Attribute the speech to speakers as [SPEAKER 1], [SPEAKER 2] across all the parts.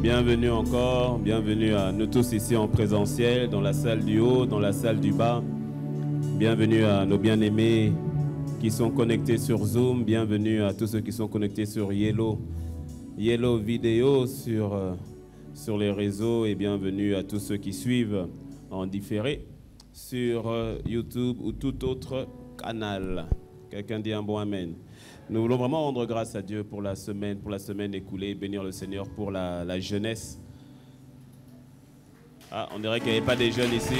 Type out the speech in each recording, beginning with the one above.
[SPEAKER 1] Bienvenue encore, bienvenue à nous tous ici en présentiel, dans la salle du haut, dans la salle du bas. Bienvenue à nos bien-aimés qui sont connectés sur Zoom. Bienvenue à tous ceux qui sont connectés sur Yellow Vidéo sur les réseaux. Et bienvenue à tous ceux qui suivent en différé sur YouTube ou tout autre canal. Quelqu'un dit un bon amen. Nous voulons vraiment rendre grâce à Dieu pour la semaine écoulée, bénir le Seigneur pour la jeunesse. Ah, on dirait qu'il n'y avait pas des jeunes ici.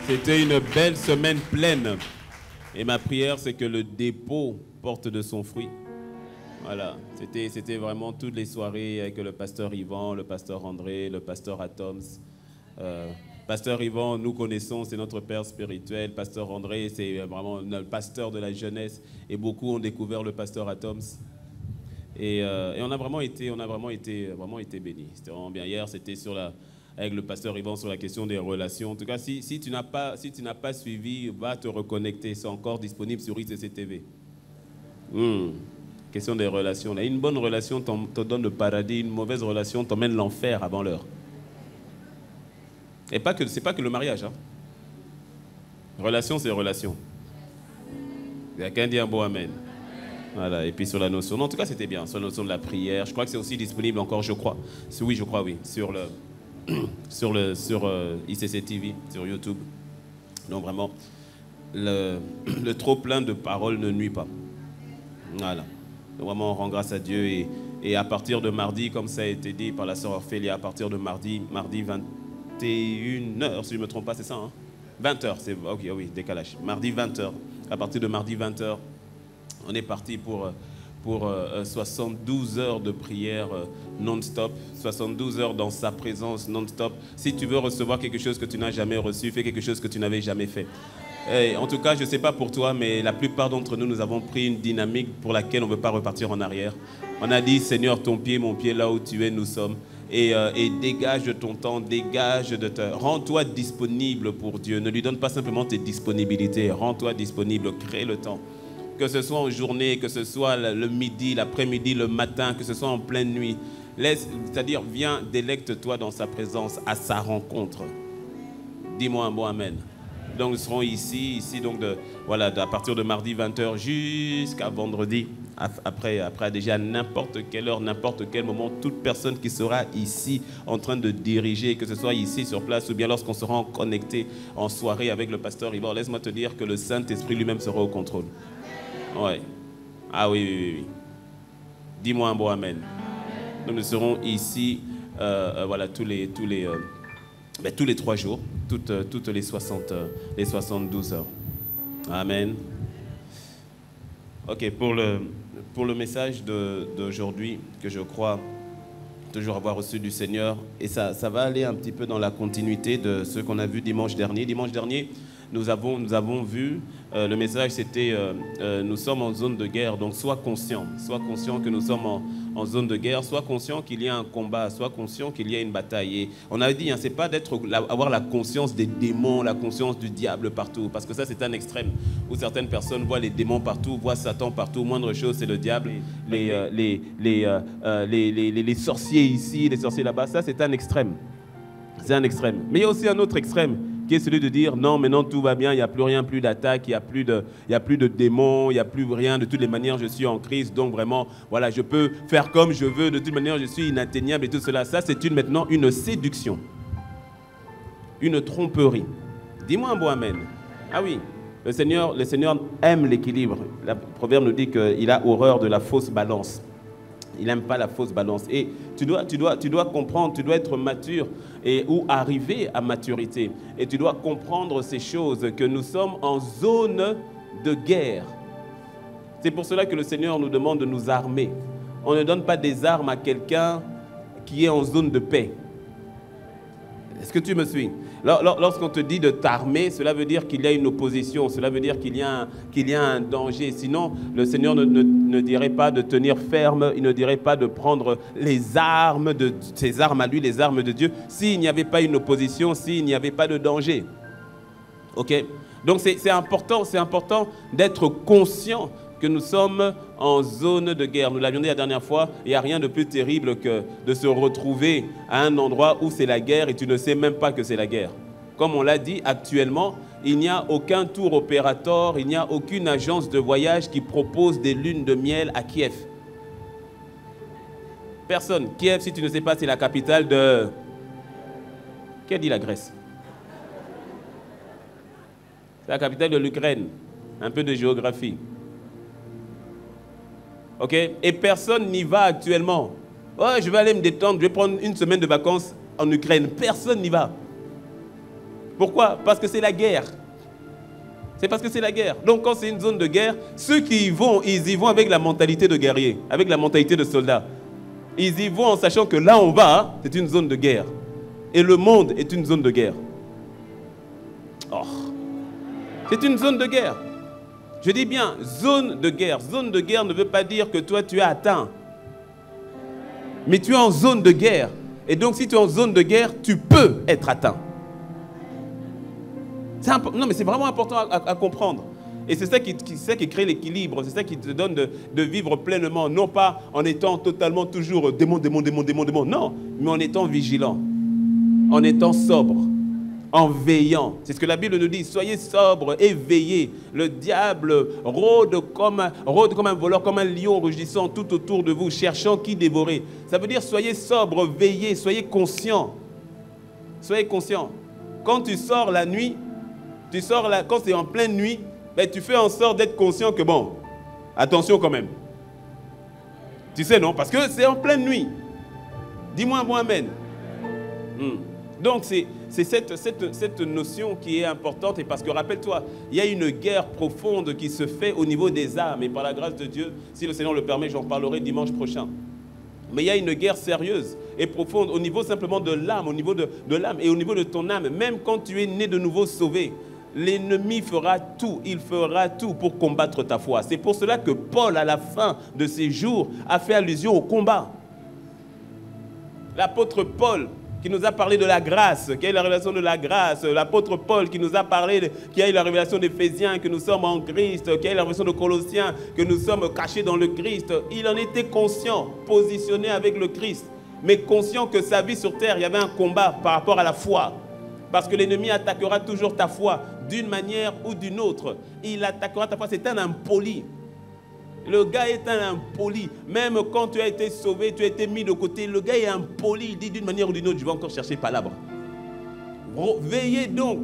[SPEAKER 1] C'était une belle semaine pleine. Et ma prière, c'est que le dépôt porte de son fruit. Voilà, c'était vraiment toutes les soirées avec le pasteur Yvan, le pasteur André, le pasteur Atoms. Pasteur Yvan, nous connaissons, c'est notre père spirituel. Pasteur André, c'est vraiment le pasteur de la jeunesse. Et beaucoup ont découvert le pasteur Atoms. Et on a vraiment été bénis. C'était vraiment bien. Hier, c'était avec le pasteur Yvan sur la question des relations. En tout cas, si tu n'as pas suivi, va te reconnecter. C'est encore disponible sur ICC-TV. Question des relations. Là, une bonne relation te donne le paradis. Une mauvaise relation t'emmène l'enfer avant l'heure. Et c'est pas que le mariage. Hein. Relation, c'est relation. Quelqu'un dit un beau amen. Voilà. Et puis sur la notion, en tout cas c'était bien, sur la notion de la prière. Je crois que c'est aussi disponible encore, je crois. Oui, je crois, oui. Sur ICC TV, sur YouTube. Donc vraiment, le trop plein de paroles ne nuit pas. Voilà. Donc vraiment, on rend grâce à Dieu. Et à partir de mardi, comme ça a été dit par la sœur Ophélia, à partir de mardi 21h, si je ne me trompe pas, c'est ça, hein? 20h, c'est ok, oui, décalage. Mardi 20h. À partir de mardi 20h, on est parti pour 72 heures de prière non-stop, 72 heures dans sa présence non-stop. Si tu veux recevoir quelque chose que tu n'as jamais reçu, fais quelque chose que tu n'avais jamais fait. Et en tout cas, je ne sais pas pour toi, mais la plupart d'entre nous, nous avons pris une dynamique pour laquelle on ne veut pas repartir en arrière. On a dit, Seigneur, ton pied, mon pied, là où tu es, nous sommes. Et dégage de ton temps, rends-toi disponible pour Dieu. Ne lui donne pas simplement tes disponibilités, rends-toi disponible, crée le temps. Que ce soit en journée, que ce soit le midi, l'après-midi, le matin, que ce soit en pleine nuit. C'est-à-dire, viens, délecte-toi dans sa présence, à sa rencontre. Dis-moi un bon amen. Donc nous serons ici donc à partir de mardi 20h jusqu'à vendredi. Après déjà n'importe quelle heure, n'importe quel moment, toute personne qui sera ici en train de diriger, que ce soit ici sur place ou bien lorsqu'on sera connecté en soirée avec le pasteur Yvan, laisse-moi te dire que le Saint-Esprit lui-même sera au contrôle. Ouais. Ah oui. Dis-moi un bon amen. Donc nous serons ici tous les 3 jours, toutes les 72 heures. Amen. Ok, pour le message d'aujourd'hui, que je crois toujours avoir reçu du Seigneur, et ça va aller un petit peu dans la continuité de ce qu'on a vu dimanche dernier. Dimanche dernier, nous avons vu, le message c'était nous sommes en zone de guerre, donc sois conscient que nous sommes en zone de guerre, sois conscient qu'il y a un combat, sois conscient qu'il y a une bataille. Et on avait dit, c'est pas avoir la conscience des démons, la conscience du diable partout, parce que ça c'est un extrême, où certaines personnes voient les démons partout, voient Satan partout, moindre chose c'est le diable, les sorciers ici, les sorciers là-bas, ça c'est un extrême. C'est un extrême. Mais il y a aussi un autre extrême, qui est celui de dire non, maintenant tout va bien, il n'y a plus rien, plus d'attaque, il n'y a plus de démons, il n'y a plus rien, de toutes les manières je suis en crise, donc vraiment, voilà, je peux faire comme je veux, de toute manière je suis inatteignable et tout cela. Ça c'est maintenant une séduction, une tromperie. Dis-moi un bon amen. Ah oui, le Seigneur aime l'équilibre. Le proverbe nous dit qu'il a horreur de la fausse balance. Il n'aime pas la fausse balance. Et tu dois comprendre, tu dois être mature ou arriver à maturité. Et tu dois comprendre ces choses, que nous sommes en zone de guerre. C'est pour cela que le Seigneur nous demande de nous armer. On ne donne pas des armes à quelqu'un qui est en zone de paix. Est-ce que tu me suis? Lorsqu'on te dit de t'armer, cela veut dire qu'il y a une opposition, cela veut dire qu'il y a un danger. Sinon, le Seigneur ne dirait pas de tenir ferme, il ne dirait pas de prendre ses armes à lui, les armes de Dieu, s'il n'y avait pas une opposition, s'il n'y avait pas de danger. Ok? Donc c'est important d'être conscient que nous sommes en zone de guerre. Nous l'avions dit la dernière fois, il n'y a rien de plus terrible que de se retrouver à un endroit où c'est la guerre et tu ne sais même pas que c'est la guerre. Comme on l'a dit, actuellement, il n'y a aucun tour opérateur, il n'y a aucune agence de voyage qui propose des lunes de miel à Kiev. Personne. Kiev, si tu ne sais pas, c'est la capitale de... Qui a dit la Grèce? C'est la capitale de l'Ukraine. Un peu de géographie. OK? Et personne n'y va actuellement. Oh, je vais aller me détendre, je vais prendre une semaine de vacances en Ukraine. Personne n'y va. Pourquoi? Parce que c'est la guerre. C'est parce que c'est la guerre. Donc quand c'est une zone de guerre, ceux qui y vont, ils y vont avec la mentalité de guerrier, avec la mentalité de soldat. Ils y vont en sachant que là on va, c'est une zone de guerre. Et le monde est une zone de guerre. Oh. C'est une zone de guerre. Je dis bien zone de guerre. Zone de guerre ne veut pas dire que toi tu es atteint. Mais tu es en zone de guerre. Et donc si tu es en zone de guerre, tu peux être atteint. Non mais c'est vraiment important à comprendre. Et c'est ça qui crée l'équilibre. C'est ça qui te donne de vivre pleinement. Non pas en étant totalement toujours démon. Non, mais en étant vigilant. En étant sobre. En veillant. C'est ce que la Bible nous dit. Soyez sobres et veillez. Le diable rôde comme un voleur, comme un lion rugissant tout autour de vous, cherchant qui dévorer. Ça veut dire soyez sobres, veillez, soyez conscients. Soyez conscients. Quand tu sors la nuit, quand c'est en pleine nuit, ben, tu fais en sorte d'être conscient que bon, attention quand même. Tu sais non? Parce que c'est en pleine nuit. Dis-moi un bon amen. Donc c'est cette notion qui est importante, et parce que rappelle-toi, il y a une guerre profonde qui se fait au niveau des âmes, et par la grâce de Dieu, si le Seigneur le permet, j'en parlerai dimanche prochain. Mais il y a une guerre sérieuse et profonde au niveau simplement de l'âme, au niveau de l'âme et au niveau de ton âme. Même quand tu es né de nouveau sauvé, l'ennemi fera tout, il fera tout pour combattre ta foi. C'est pour cela que Paul, à la fin de ses jours, a fait allusion au combat. L'apôtre Paul, qui nous a parlé de la grâce, qui a eu la révélation de la grâce. L'apôtre Paul qui nous a parlé, qui a eu la révélation d'Éphésiens, que nous sommes en Christ, qui a eu la révélation de Colossiens, que nous sommes cachés dans le Christ. Il en était conscient, positionné avec le Christ, mais conscient que sa vie sur terre, il y avait un combat par rapport à la foi. Parce que l'ennemi attaquera toujours ta foi d'une manière ou d'une autre. Il attaquera ta foi, c'est un impoli. Le gars est un impoli. Même quand tu as été sauvé, tu as été mis de côté, le gars est impoli. Il dit d'une manière ou d'une autre, je vais encore chercher palabre. Veillez donc,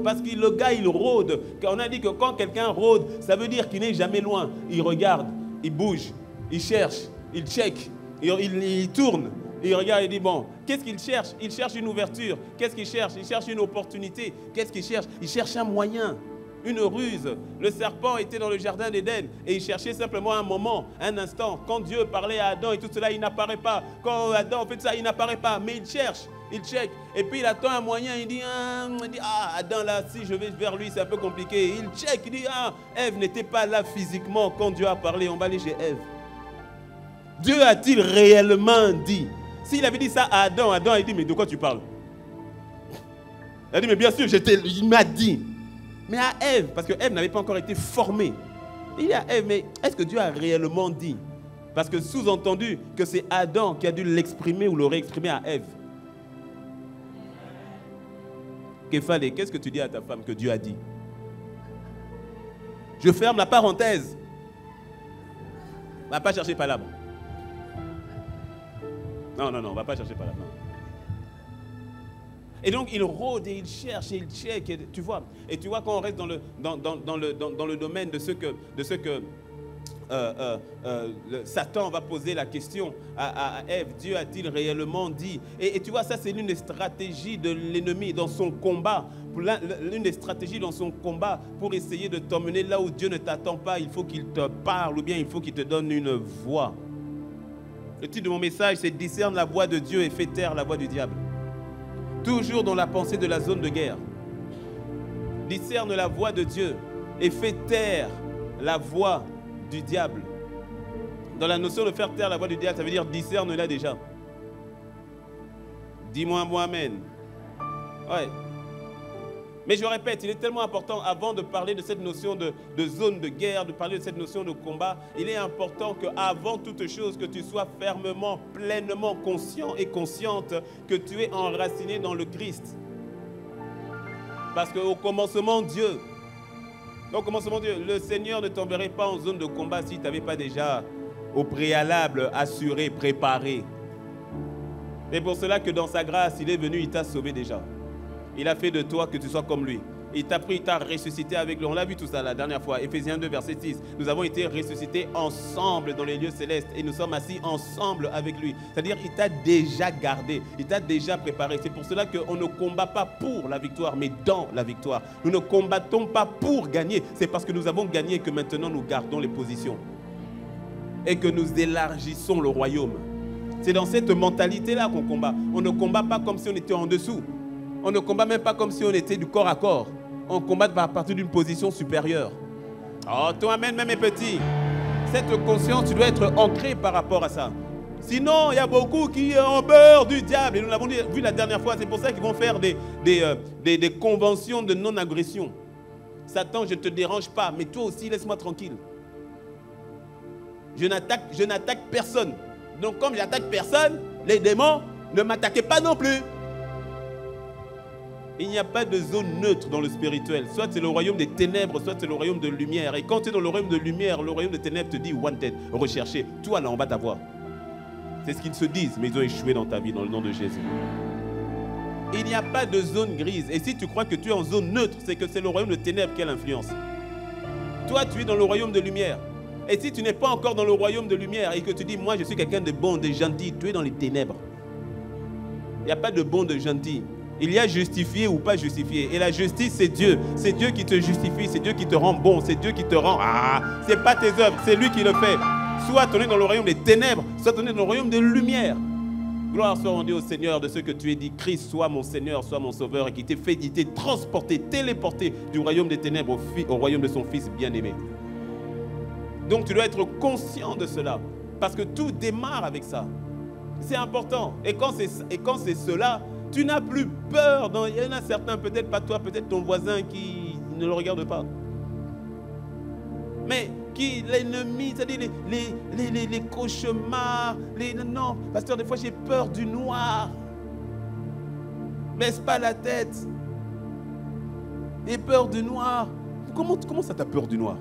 [SPEAKER 1] parce que le gars, il rôde. On a dit que quand quelqu'un rôde, ça veut dire qu'il n'est jamais loin. Il regarde, il bouge, il cherche, il check, il tourne. Il regarde et dit, bon, qu'est-ce qu'il cherche? Il cherche une ouverture. Qu'est-ce qu'il cherche? Il cherche une opportunité. Qu'est-ce qu'il cherche? Il cherche un moyen. Une ruse. Le serpent était dans le jardin d'Éden et il cherchait simplement un moment, un instant. Quand Dieu parlait à Adam et tout cela, il n'apparaît pas. Quand Adam fait ça, il n'apparaît pas. Mais il cherche, il check. Et puis il attend un moyen, il dit, Adam là, si je vais vers lui, c'est un peu compliqué. Il check, il dit, Ève n'était pas là physiquement quand Dieu a parlé. On va aller chez Ève. Dieu a-t-il réellement dit? S'il avait dit ça à Adam, Adam a dit, mais de quoi tu parles? Il a dit, mais bien sûr, il m'a dit. Mais à Ève, parce que Ève n'avait pas encore été formée. Il dit à Ève, mais est-ce que Dieu a réellement dit? Parce que sous-entendu que c'est Adam qui a dû l'exprimer ou le réexprimer à Ève. Qu'est-ce que tu dis à ta femme que Dieu a dit? Je ferme la parenthèse. On ne va pas chercher palabre. Non, on ne va pas chercher palabre. Et donc, il rôde et il cherche et il check, et, tu vois. Et tu vois, quand on reste dans le domaine de ce que Satan va poser la question à Ève, Dieu a-t-il réellement dit? Et tu vois, ça, c'est l'une des stratégies de l'ennemi dans son combat. L'une des stratégies dans son combat pour essayer de t'emmener là où Dieu ne t'attend pas. Il faut qu'il te parle ou bien il faut qu'il te donne une voix. Le titre de mon message, c'est « Discerne la voix de Dieu et fais taire la voix du diable ». Toujours dans la pensée de la zone de guerre. Discerne la voix de Dieu et fais taire la voix du diable. Dans la notion de faire taire la voix du diable, ça veut dire discerne-la déjà. Dis-moi un bon amen. Ouais. Mais je répète, il est tellement important, avant de parler de cette notion de zone de guerre, de parler de cette notion de combat, il est important qu'avant toute chose, que tu sois fermement, pleinement conscient et consciente que tu es enraciné dans le Christ. Parce qu'au commencement, Dieu, le Seigneur ne t'enverrait pas en zone de combat si tu n'avais pas déjà au préalable assuré, préparé. C'est pour cela que dans sa grâce, il est venu, il t'a sauvé déjà. Il a fait de toi que tu sois comme lui. Il t'a pris, il t'a ressuscité avec lui. On l'a vu tout ça la dernière fois. Éphésiens 2, verset 6. Nous avons été ressuscités ensemble dans les lieux célestes et nous sommes assis ensemble avec lui. C'est-à-dire qu'il t'a déjà gardé, il t'a déjà préparé. C'est pour cela qu'on ne combat pas pour la victoire, mais dans la victoire. Nous ne combattons pas pour gagner. C'est parce que nous avons gagné que maintenant nous gardons les positions et que nous élargissons le royaume. C'est dans cette mentalité-là qu'on combat. On ne combat pas comme si on était en dessous. On ne combat même pas comme si on était du corps à corps. On combat à partir d'une position supérieure. Oh, toi-même, mes petits, cette conscience, tu dois être ancré par rapport à ça. Sinon, il y a beaucoup qui ont peur du diable. Et nous l'avons vu la dernière fois. C'est pour ça qu'ils vont faire des conventions de non-agression. Satan, je ne te dérange pas, mais toi aussi, laisse-moi tranquille. Je n'attaque personne. Donc, comme j'attaque personne, les démons ne m'attaquaient pas non plus. Il n'y a pas de zone neutre dans le spirituel. Soit c'est le royaume des ténèbres, soit c'est le royaume de lumière. Et quand tu es dans le royaume de lumière, le royaume des ténèbres te dit wanted, recherché. Toi là, on va t'avoir. C'est ce qu'ils se disent, mais ils ont échoué dans ta vie, dans le nom de Jésus. Il n'y a pas de zone grise. Et si tu crois que tu es en zone neutre, c'est que c'est le royaume de ténèbres qui a l'influence. Toi, tu es dans le royaume de lumière. Et si tu n'es pas encore dans le royaume de lumière et que tu dis, moi je suis quelqu'un de bon, de gentil, tu es dans les ténèbres. Il n'y a pas de bon, de gentil. Il y a justifié ou pas justifié. Et la justice, c'est Dieu. C'est Dieu qui te justifie, c'est Dieu qui te rend bon, c'est Dieu qui te rend... Ah, c'est pas tes œuvres, c'est lui qui le fait. Soit tu es dans le royaume des ténèbres, soit tu es dans le royaume de lumière. Gloire soit rendue au Seigneur de ce que tu es dit. Christ soit mon Seigneur, soit mon Sauveur, et qui t'est fait, il t'est transporté, téléporté du royaume des ténèbres au royaume de son Fils bien-aimé. Donc tu dois être conscient de cela, parce que tout démarre avec ça. C'est important. Et quand c'est cela, tu n'as plus peur. Il y en a certains, peut-être pas toi, peut-être ton voisin qui ne le regarde pas. Mais qui l'ennemi, c'est-à-dire les cauchemars, non, pasteur, des fois j'ai peur du noir. Baisse pas la tête. J'ai peur du noir. Comment ça t'as peur du noir?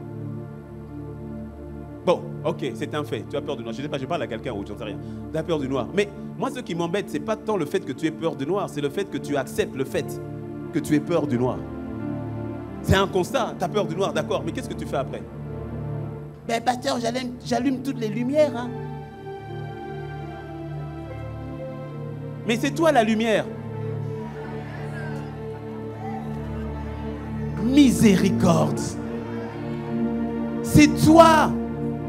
[SPEAKER 1] Bon, ok, c'est un fait. Tu as peur du noir. Je ne sais pas, je parle à quelqu'un ou j'en sais rien. Tu as peur du noir. Mais moi, ce qui m'embête, ce n'est pas tant le fait que tu aies peur du noir, c'est le fait que tu acceptes le fait que tu aies peur du noir. C'est un constat. Tu as peur du noir, d'accord. Mais qu'est-ce que tu fais après? Ben, pasteur, j'allume toutes les lumières. Hein. Mais c'est toi la lumière. Miséricorde. C'est toi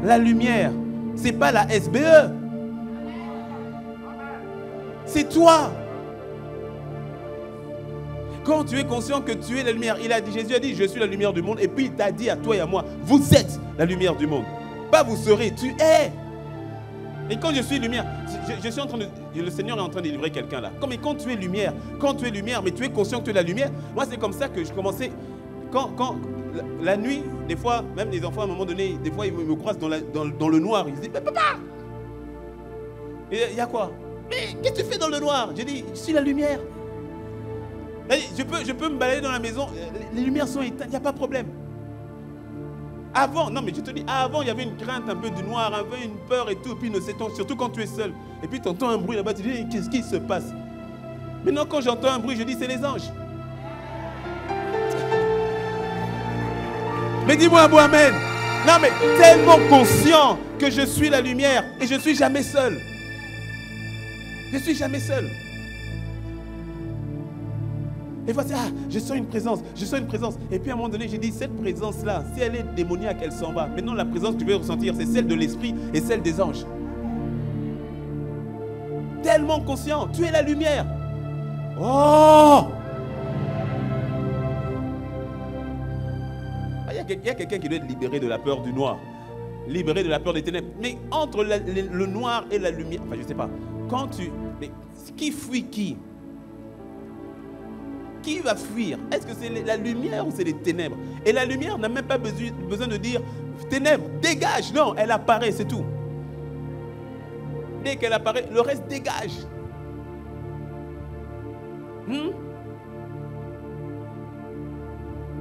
[SPEAKER 1] la lumière. C'est pas la SBE. C'est toi. Quand tu es conscient que tu es la lumière, Jésus a dit, je suis la lumière du monde. Et puis il t'a dit à toi et à moi, vous êtes la lumière du monde. Pas vous serez, tu es. Et quand je suis lumière, je suis en train de, le Seigneur est en train de délivrer quelqu'un là. Comme quand tu es lumière, mais tu es conscient que tu es la lumière. Moi c'est comme ça que je commençais. Quand la nuit, des fois, même les enfants à un moment donné, des fois ils me croisent dans le noir. Ils disent, mais papa, il y a quoi? Mais qu'est-ce que tu fais dans le noir? J'ai dit, je suis la lumière. Je peux me balader dans la maison, les lumières sont éteintes, il n'y a pas de problème. Avant, non mais je te dis, avant il y avait une crainte un peu du noir, un peu une peur et tout, puis ne sait-on, surtout quand tu es seul. Et puis tu entends un bruit là-bas, tu dis, qu'est-ce qui se passe? Maintenant quand j'entends un bruit, je dis, c'est les anges. Mais dis-moi un mot, amen. Non mais tellement conscient que je suis la lumière et je ne suis jamais seul. Je ne suis jamais seul. Et voici, je sens une présence, je sens une présence. Et puis à un moment donné, j'ai dit, cette présence-là, si elle est démoniaque, elle s'en va. Maintenant, la présence que tu veux ressentir, c'est celle de l'esprit et celle des anges. Tellement conscient, tu es la lumière. Oh! Il y a quelqu'un qui doit être libéré de la peur du noir, libéré de la peur des ténèbres. Mais entre le noir et la lumière, enfin je ne sais pas, quand tu... Mais qui fuit qui? qui va fuir? Est-ce que c'est la lumière ou c'est les ténèbres? Et la lumière n'a même pas besoin de dire ténèbres, dégage. Non, elle apparaît, c'est tout. Dès qu'elle apparaît, le reste dégage.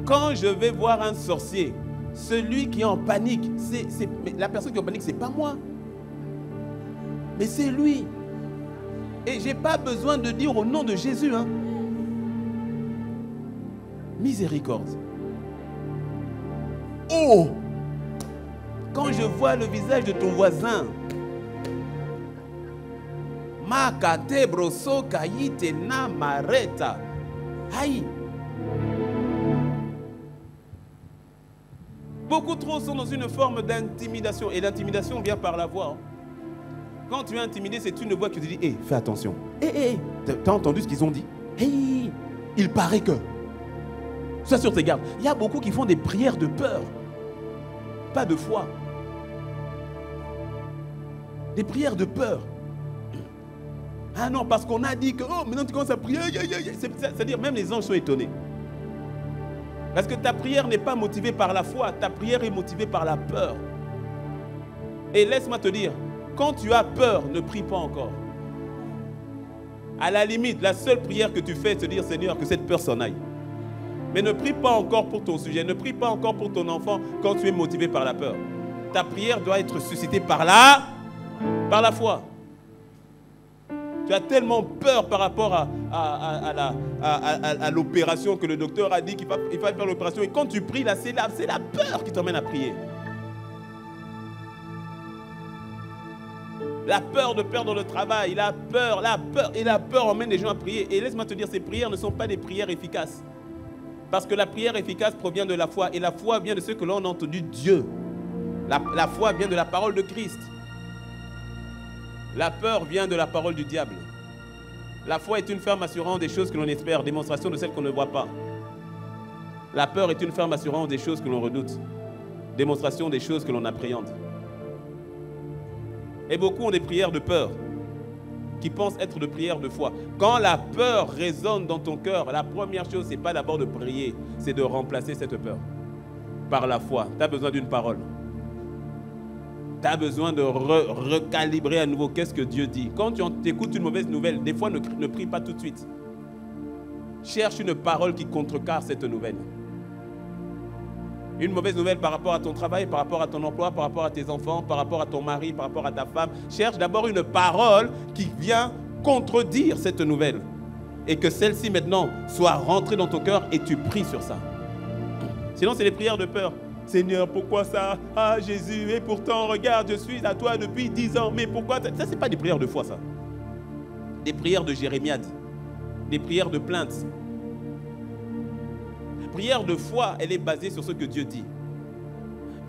[SPEAKER 1] Quand je vais voir un sorcier, celui qui est en panique, la personne qui est en panique, ce n'est pas moi. Mais c'est lui. Et je n'ai pas besoin de dire au nom de Jésus. Miséricorde. Oh! Quand je vois le visage de ton voisin, Makate broso kayite na mareta. Aïe! Beaucoup trop sont dans une forme d'intimidation. Et l'intimidation vient par la voix. Quand tu es intimidé, c'est une voix qui te dit hey, fais attention. Hey, t'as entendu ce qu'ils ont dit? Hey, il paraît que. Sois sur tes gardes. Il y a beaucoup qui font des prières de peur, pas de foi. Des prières de peur. Ah non, parce qu'on a dit que, oh, maintenant tu commences à prier. C'est-à-dire, même les anges sont étonnés. Parce que ta prière n'est pas motivée par la foi, ta prière est motivée par la peur. Et laisse-moi te dire, quand tu as peur, ne prie pas encore. À la limite, la seule prière que tu fais, c'est de dire, Seigneur, que cette peur s'en aille. Mais ne prie pas encore pour ton sujet, ne prie pas encore pour ton enfant quand tu es motivé par la peur. Ta prière doit être suscitée par la foi. Tu as tellement peur par rapport à l'opération que le docteur a dit qu'il fallait faire l'opération. Et quand tu pries, là, c'est la peur qui t'emmène à prier. La peur de perdre le travail, la peur emmène les gens à prier. Et laisse-moi te dire, ces prières ne sont pas des prières efficaces. Parce que la prière efficace provient de la foi. Et la foi vient de ce que l'on a entendu Dieu. La foi vient de la parole de Christ. La peur vient de la parole du diable. La foi est une ferme assurance des choses que l'on espère, démonstration de celles qu'on ne voit pas. La peur est une ferme assurance des choses que l'on redoute, démonstration des choses que l'on appréhende. Et beaucoup ont des prières de peur qui pensent être de prières de foi. Quand la peur résonne dans ton cœur, la première chose, ce n'est pas d'abord de prier, c'est de remplacer cette peur par la foi. Tu as besoin d'une parole. Tu as besoin de recalibrer à nouveau qu'est-ce que Dieu dit. Quand tu écoutes une mauvaise nouvelle, des fois ne prie pas tout de suite. Cherche une parole qui contrecarre cette nouvelle. Une mauvaise nouvelle par rapport à ton travail, par rapport à ton emploi, par rapport à tes enfants, par rapport à ton mari, par rapport à ta femme. Cherche d'abord une parole qui vient contredire cette nouvelle. Et que celle-ci maintenant soit rentrée dans ton cœur et tu pries sur ça. Sinon, c'est les prières de peur. Seigneur, pourquoi ça? Ah, Jésus, et pourtant, regarde, je suis à toi depuis 10 ans. Mais pourquoi? Ça, ce n'est pas des prières de foi, ça. Des prières de jérémiade. Des prières de plainte. Prière de foi, elle est basée sur ce que Dieu dit.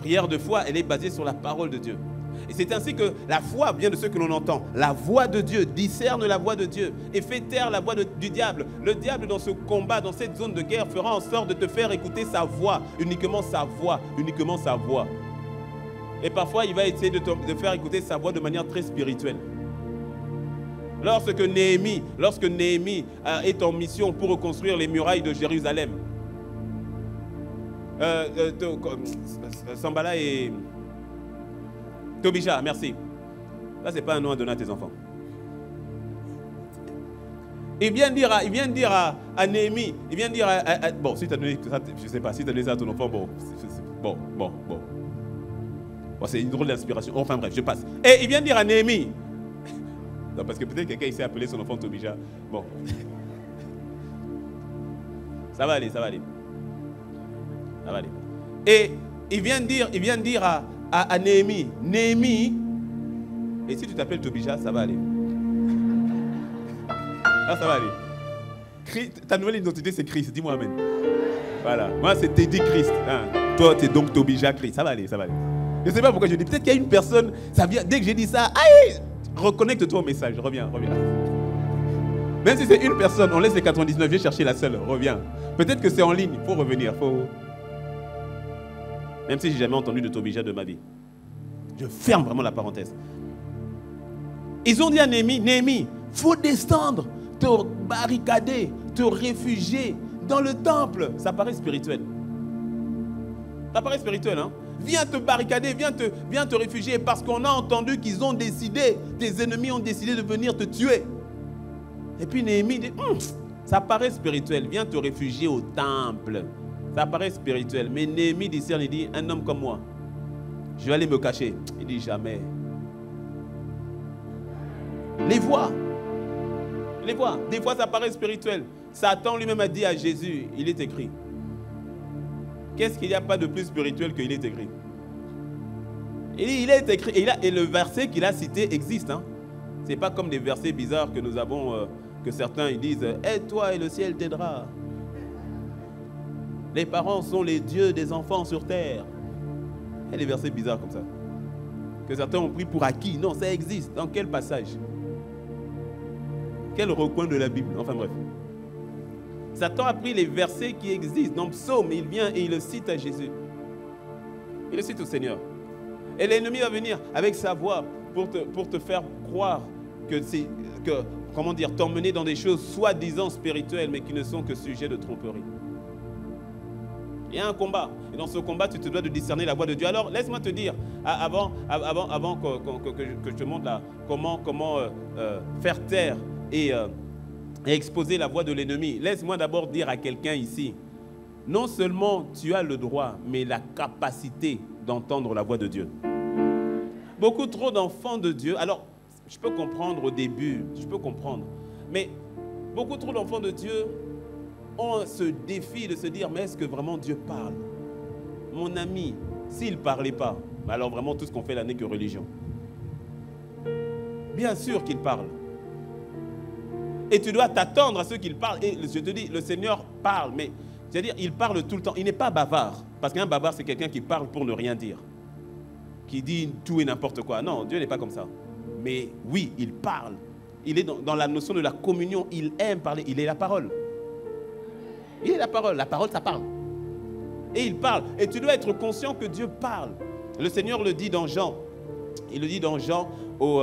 [SPEAKER 1] Prière de foi, elle est basée sur la parole de Dieu. Et c'est ainsi que la foi vient de ce que l'on entend. La voix de Dieu, discerne la voix de Dieu et fait taire la voix du diable. Le diable, dans ce combat, dans cette zone de guerre, fera en sorte de te faire écouter sa voix, uniquement sa voix, uniquement sa voix. Et parfois, il va essayer de faire écouter sa voix de manière très spirituelle. Lorsque Néhémie est en mission pour reconstruire les murailles de Jérusalem, Sambala et Tobija, merci. Là, ce n'est pas un nom à donner à tes enfants. Il vient dire à Néhémie, il vient dire bon, si tu as donné ça, je ne sais pas, si tu as donné ça à ton enfant, bon. Bon, c'est une drôle d'inspiration. Enfin bref, je passe. Et il vient dire à Néhémie, non, parce que peut-être quelqu'un ici a appelé son enfant Tobija. Bon. Ça va aller. Et il vient dire à Néhémie, et si tu t'appelles Tobija, ça va aller. Ah, ça va aller. Ta nouvelle identité, c'est Christ. Dis-moi amen. Voilà. Moi, c'est Teddy Christ. Hein. Toi, tu es donc Tobija Christ. Ça va aller. Je ne sais pas pourquoi je dis. Peut-être qu'il y a une personne, ça vient, dès que j'ai dit ça, aïe, reconnecte-toi au message. Reviens. Même si c'est une personne, on laisse les 99, viens chercher la seule. Reviens. Peut-être que c'est en ligne. Il faut revenir. Même si je n'ai jamais entendu de Tobija de ma vie. Je ferme vraiment la parenthèse. Ils ont dit à Néhémie, il faut descendre, te barricader, te réfugier dans le temple. Ça paraît spirituel. Ça paraît spirituel, hein? Viens te barricader, viens te réfugier parce qu'on a entendu qu'ils ont décidé, tes ennemis ont décidé de venir te tuer. Et puis Néhémie dit, ça paraît spirituel, viens te réfugier au temple. Ça paraît spirituel. Mais Néhémie discerne, il dit, un homme comme moi, je vais aller me cacher. Il dit, jamais. Les voix. Les voix. Des fois, ça paraît spirituel. Satan lui-même a dit à Jésus, il est écrit. Qu'est-ce qu'il n'y a pas de plus spirituel qu'il est écrit? Il dit, il est écrit. Et le verset qu'il a cité existe. Hein? Ce n'est pas comme des versets bizarres que nous avons, que certains ils disent, aide-toi et le ciel t'aidera. Les parents sont les dieux des enfants sur terre. Il y a des versets bizarres comme ça. Que certains ont pris pour acquis. Non, ça existe. Dans quel passage? Quel recoin de la Bible? Enfin bref. Satan a pris les versets qui existent. Dans Psaume, il vient et il le cite à Jésus. Il le cite au Seigneur. Et l'ennemi va venir avec sa voix pour te faire croire comment dire, t'emmener dans des choses soi-disant spirituelles, mais qui ne sont que sujets de tromperie. Il y a un combat. Et dans ce combat, tu te dois de discerner la voix de Dieu. Alors, laisse-moi te dire, avant que je te montre là, comment faire taire et exposer la voix de l'ennemi. Laisse-moi d'abord dire à quelqu'un ici, non seulement tu as le droit, mais la capacité d'entendre la voix de Dieu. Beaucoup trop d'enfants de Dieu, alors je peux comprendre au début, je peux comprendre, mais beaucoup trop d'enfants de Dieu ont ce défi de se dire, mais est-ce que vraiment Dieu parle? Mon ami, s'il ne parlait pas, alors vraiment tout ce qu'on fait là n'est que religion. Bien sûr qu'il parle. Et tu dois t'attendre à ce qu'il parle. Et je te dis, le Seigneur parle, mais c'est-à-dire, il parle tout le temps. Il n'est pas bavard. Parce qu'un bavard, c'est quelqu'un qui parle pour ne rien dire. Qui dit tout et n'importe quoi. Non, Dieu n'est pas comme ça. Mais oui, il parle. Il est dans la notion de la communion. Il aime parler. Il est la parole. Il est la parole. La parole, ça parle. Et il parle. Et tu dois être conscient que Dieu parle. Le Seigneur le dit dans Jean. Il le dit dans Jean au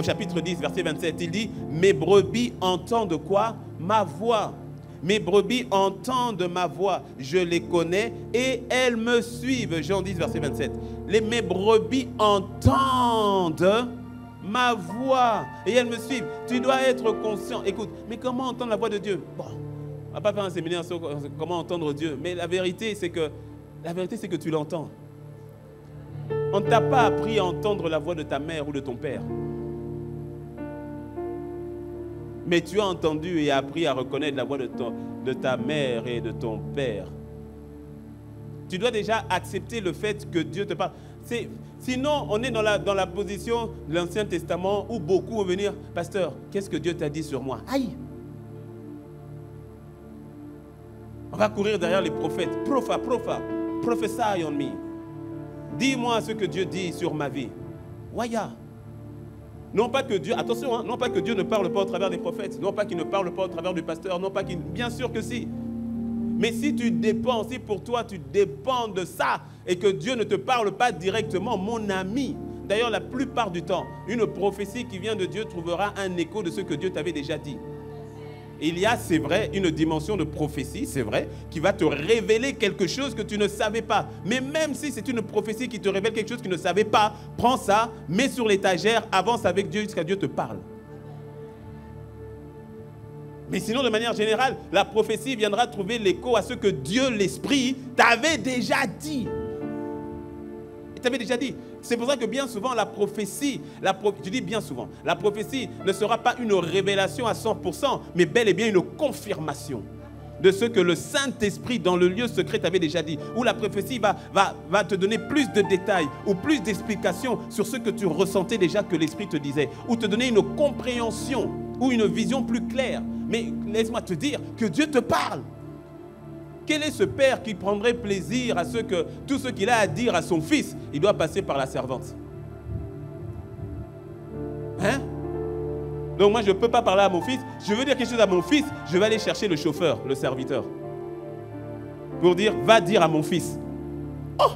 [SPEAKER 1] chapitre 10, verset 27. Il dit, mes brebis entendent quoi? Ma voix. Mes brebis entendent ma voix. Je les connais et elles me suivent. Jean 10, verset 27. Mes brebis entendent ma voix et elles me suivent. Tu dois être conscient. Écoute, mais comment entendre la voix de Dieu? Bon, on ne va pas faire un séminaire sur comment entendre Dieu, mais la vérité, c'est que tu l'entends. On ne t'a pas appris à entendre la voix de ta mère ou de ton père. Mais tu as entendu et appris à reconnaître la voix de ta mère et de ton père. Tu dois déjà accepter le fait que Dieu te parle. Sinon, on est dans la position de l'Ancien Testament où beaucoup vont venir, pasteur, qu'est-ce que Dieu t'a dit sur moi? Aïe! On va courir derrière les prophètes. Prophesy on me. Dis-moi ce que Dieu dit sur ma vie. Waya. Non pas que Dieu, attention, hein, non pas que Dieu ne parle pas au travers des prophètes, non pas qu'il ne parle pas au travers du pasteur, non pas qu'il, bien sûr que si. Mais si tu dépends, si pour toi tu dépends de ça et que Dieu ne te parle pas directement, mon ami, d'ailleurs la plupart du temps, une prophétie qui vient de Dieu trouvera un écho de ce que Dieu t'avait déjà dit. Il y a, c'est vrai, une dimension de prophétie, c'est vrai, qui va te révéler quelque chose que tu ne savais pas. Mais même si c'est une prophétie qui te révèle quelque chose que tu ne savais pas, prends ça, mets sur l'étagère, avance avec Dieu jusqu'à Dieu te parle. Mais sinon, de manière générale, la prophétie viendra trouver l'écho à ce que Dieu, l'Esprit, t'avait déjà dit. Il t'avait déjà dit. C'est pour ça que bien souvent, la prophétie, je dis bien souvent, la prophétie ne sera pas une révélation à 100%, mais bel et bien une confirmation de ce que le Saint-Esprit dans le lieu secret t'avait déjà dit. Où la prophétie va te donner plus de détails ou plus d'explications sur ce que tu ressentais déjà que l'Esprit te disait. Ou te donner une compréhension ou une vision plus claire. Mais laisse-moi te dire que Dieu te parle. Quel est ce père qui prendrait plaisir à ce que tout ce qu'il a à dire à son fils, il doit passer par la servante? Hein? Donc moi, je ne peux pas parler à mon fils. Je veux dire quelque chose à mon fils, je vais aller chercher le chauffeur, le serviteur. Pour dire, va dire à mon fils. Oh!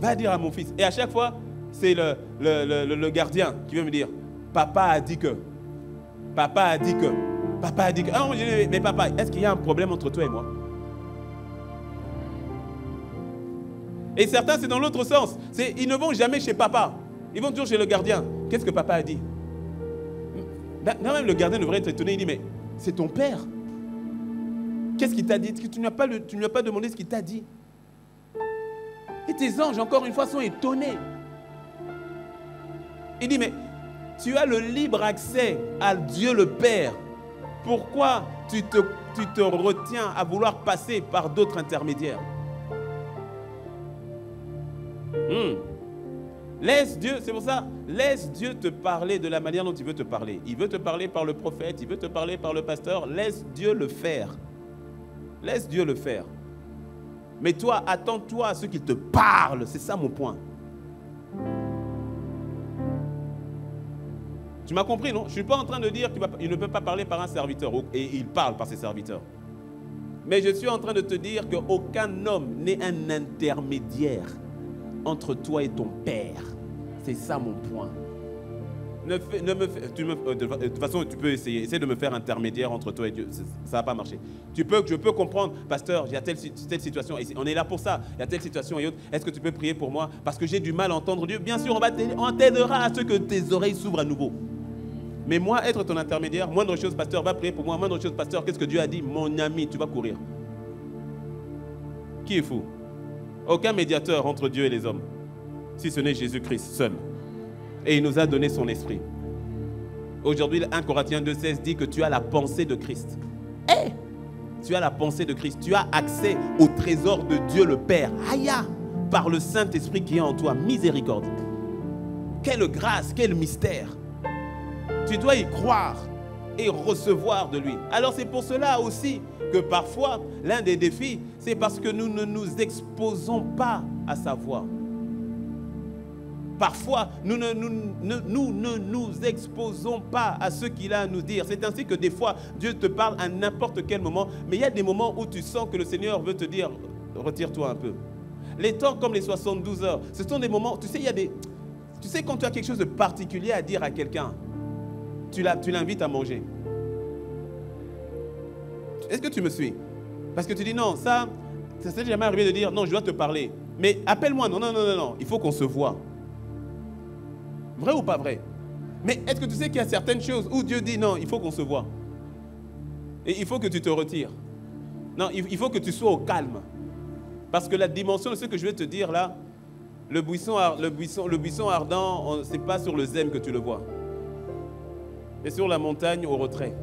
[SPEAKER 1] Va dire à mon fils. Et à chaque fois, c'est le gardien qui vient me dire, papa a dit que. Papa a dit que. Papa a dit que... Ah, mais papa, est-ce qu'il y a un problème entre toi et moi? Et certains, c'est dans l'autre sens. Ils ne vont jamais chez papa. Ils vont toujours chez le gardien. Qu'est-ce que papa a dit? Même le gardien devrait être étonné. Il dit, mais c'est ton père. Qu'est-ce qu'il t'a dit? Tu ne lui as pas demandé ce qu'il t'a dit. Et tes anges, encore une fois, sont étonnés. Il dit, mais tu as le libre accès à Dieu le Père. Pourquoi tu te retiens à vouloir passer par d'autres intermédiaires? Laisse Dieu, c'est pour ça, laisse Dieu te parler de la manière dont il veut te parler. Il veut te parler par le prophète, il veut te parler par le pasteur. Laisse Dieu le faire. Laisse Dieu le faire. Mais toi, attends-toi à ce qu'il te parle. C'est ça mon point. Tu m'as compris, non? Je ne suis pas en train de dire qu'il ne peut pas parler par un serviteur, et il parle par ses serviteurs. Mais je suis en train de te dire qu'aucun homme n'est un intermédiaire entre toi et ton père. C'est ça mon point. De toute façon, tu peux essayer de me faire intermédiaire entre toi et Dieu. Ça ne va pas marcher. Je peux comprendre, pasteur, il y a telle situation, et on est là pour ça, il y a telle situation et autre. Est-ce que tu peux prier pour moi? Parce que j'ai du mal à entendre Dieu. Bien sûr, on t'aidera à ce que tes oreilles s'ouvrent à nouveau. Mais moi, être ton intermédiaire, moindre chose, pasteur, va prier pour moi. Moindre chose, pasteur, qu'est-ce que Dieu a dit? Mon ami, tu vas courir. Qui est fou? Aucun médiateur entre Dieu et les hommes, si ce n'est Jésus-Christ seul. Et il nous a donné son esprit. Aujourd'hui, 1 Corinthiens 2,16 dit que tu as la pensée de Christ. Tu as la pensée de Christ. Tu as accès au trésor de Dieu le Père. Aïe, par le Saint-Esprit qui est en toi. Miséricorde. Quelle grâce, quel mystère. Tu dois y croire et recevoir de lui. Alors c'est pour cela aussi que parfois, l'un des défis, c'est parce que nous ne nous exposons pas à sa voix. Parfois, nous ne nous exposons pas à ce qu'il a à nous dire. C'est ainsi que des fois, Dieu te parle à n'importe quel moment, mais il y a des moments où tu sens que le Seigneur veut te dire, retire-toi un peu. Les temps comme les 72 heures, ce sont des moments, tu sais quand tu as quelque chose de particulier à dire à quelqu'un, tu l'invites à manger. Est-ce que tu me suis? Parce que tu dis non, ça s'est jamais arrivé de dire non, je dois te parler. Mais appelle-moi, non, il faut qu'on se voit. Vrai ou pas vrai? Mais est-ce que tu sais qu'il y a certaines choses où Dieu dit non, il faut qu'on se voit? Et il faut que tu te retires. Non, il faut que tu sois au calme. Parce que la dimension de ce que je vais te dire là, le buisson ardent, ce n'est pas sur le zème que tu le vois. C'est sur la montagne au retrait.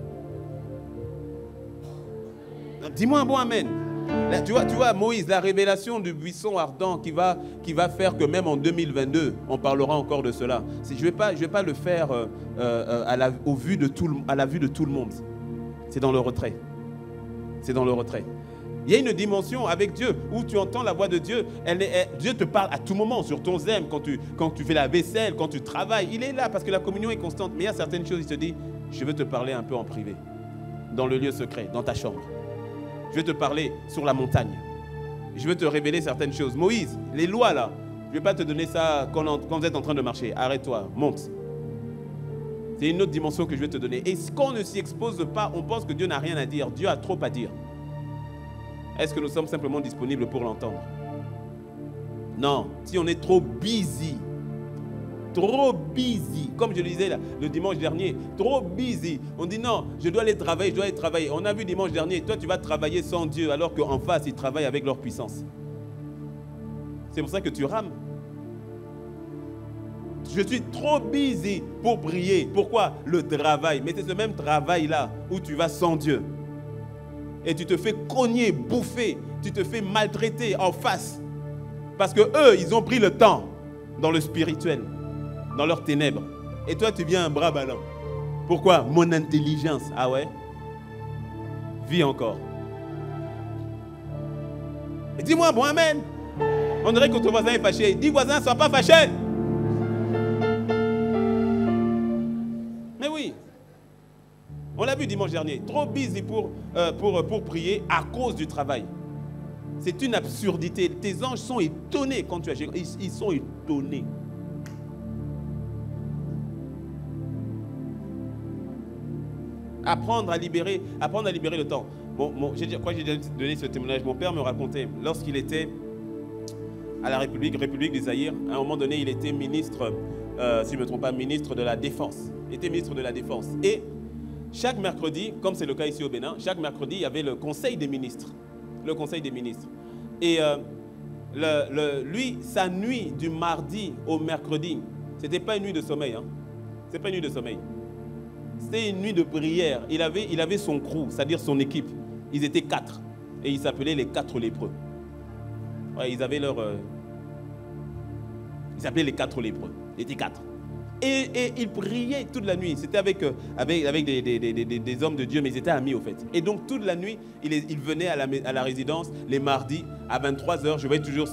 [SPEAKER 1] Dis-moi un bon amen. Là, tu vois, Moïse, la révélation du buisson ardent qui va faire que même en 2022, on parlera encore de cela. Je ne vais pas le faire à la vue de tout le monde. C'est dans le retrait. C'est dans le retrait. Il y a une dimension avec Dieu où tu entends la voix de Dieu. Dieu te parle à tout moment sur ton zème, quand tu fais la vaisselle, quand tu travailles. Il est là parce que la communion est constante. Mais il y a certaines choses, il te dit, je veux te parler un peu en privé, dans le lieu secret, dans ta chambre. Je vais te parler sur la montagne. Je vais te révéler certaines choses. Moïse, les lois là, je ne vais pas te donner ça quand vous êtes en train de marcher. Arrête-toi, monte. C'est une autre dimension que je vais te donner. Et quand on ne s'y expose pas, on pense que Dieu n'a rien à dire. Dieu a trop à dire. Est-ce que nous sommes simplement disponibles pour l'entendre? Non, si on est trop busy, comme je le disais là, le dimanche dernier, trop busy. On dit non, je dois aller travailler, On a vu dimanche dernier, toi tu vas travailler sans Dieu alors qu'en face, ils travaillent avec leur puissance. C'est pour ça que tu rames. Je suis trop busy pour prier. Pourquoi? Le travail. Mais c'est ce même travail-là où tu vas sans Dieu. Et tu te fais cogner, bouffer, tu te fais maltraiter en face. Parce que eux, ils ont pris le temps dans le spirituel, dans leurs ténèbres. Et toi, tu viens un bras ballant. Pourquoi? Mon intelligence. Ah ouais? Vis encore. Et dis-moi, bon amen. On dirait que ton voisin est fâché. Dis voisin, sois pas fâché. Mais oui. On l'a vu dimanche dernier. Trop busy pour prier à cause du travail. C'est une absurdité. Tes anges sont étonnés quand tu agis. Ils sont étonnés. Apprendre à libérer le temps. Je crois que j'ai donné ce témoignage. Mon père me racontait, lorsqu'il était à la République du Zaïre, à un moment donné, il était ministre, si je ne me trompe pas, ministre de la Défense. Il était ministre de la Défense. Et chaque mercredi, comme c'est le cas ici au Bénin, chaque mercredi, il y avait le Conseil des ministres. Le Conseil des ministres. Et lui, sa nuit du mardi au mercredi, ce n'était pas une nuit de sommeil. Hein. Ce n'est pas une nuit de sommeil. C'était une nuit de prière. Il avait son crew, c'est-à-dire son équipe. Ils étaient 4. Et ils s'appelaient les 4 lépreux. Ouais, ils avaient leur... Ils s'appelaient les 4 lépreux. Ils étaient 4. Et ils priaient toute la nuit. C'était avec des hommes de Dieu, mais ils étaient amis au fait. Et donc toute la nuit, ils venaient à la résidence les mardis à 23h. Je voyais toujours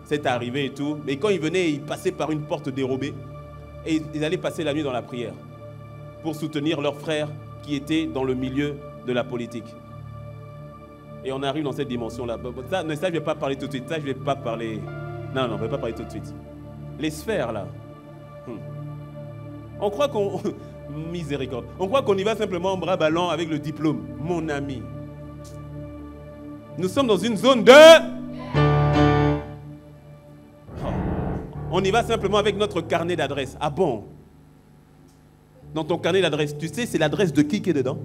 [SPEAKER 1] cette arrivée et tout. Mais quand ils venaient, ils passaient par une porte dérobée. Et ils allaient passer la nuit dans la prière pour soutenir leurs frères qui étaient dans le milieu de la politique. Et on arrive dans cette dimension-là. Ça, je ne vais pas parler tout de suite. Ça, je ne vais pas parler... Non, je ne vais pas parler tout de suite. Les sphères, là. On croit qu'on... Miséricorde. On croit qu'on y va simplement en bras ballants avec le diplôme. Mon ami. Nous sommes dans une zone de... On y va simplement avec notre carnet d'adresse. Ah bon? Dans ton carnet d'adresse, tu sais, c'est l'adresse de qui est dedans?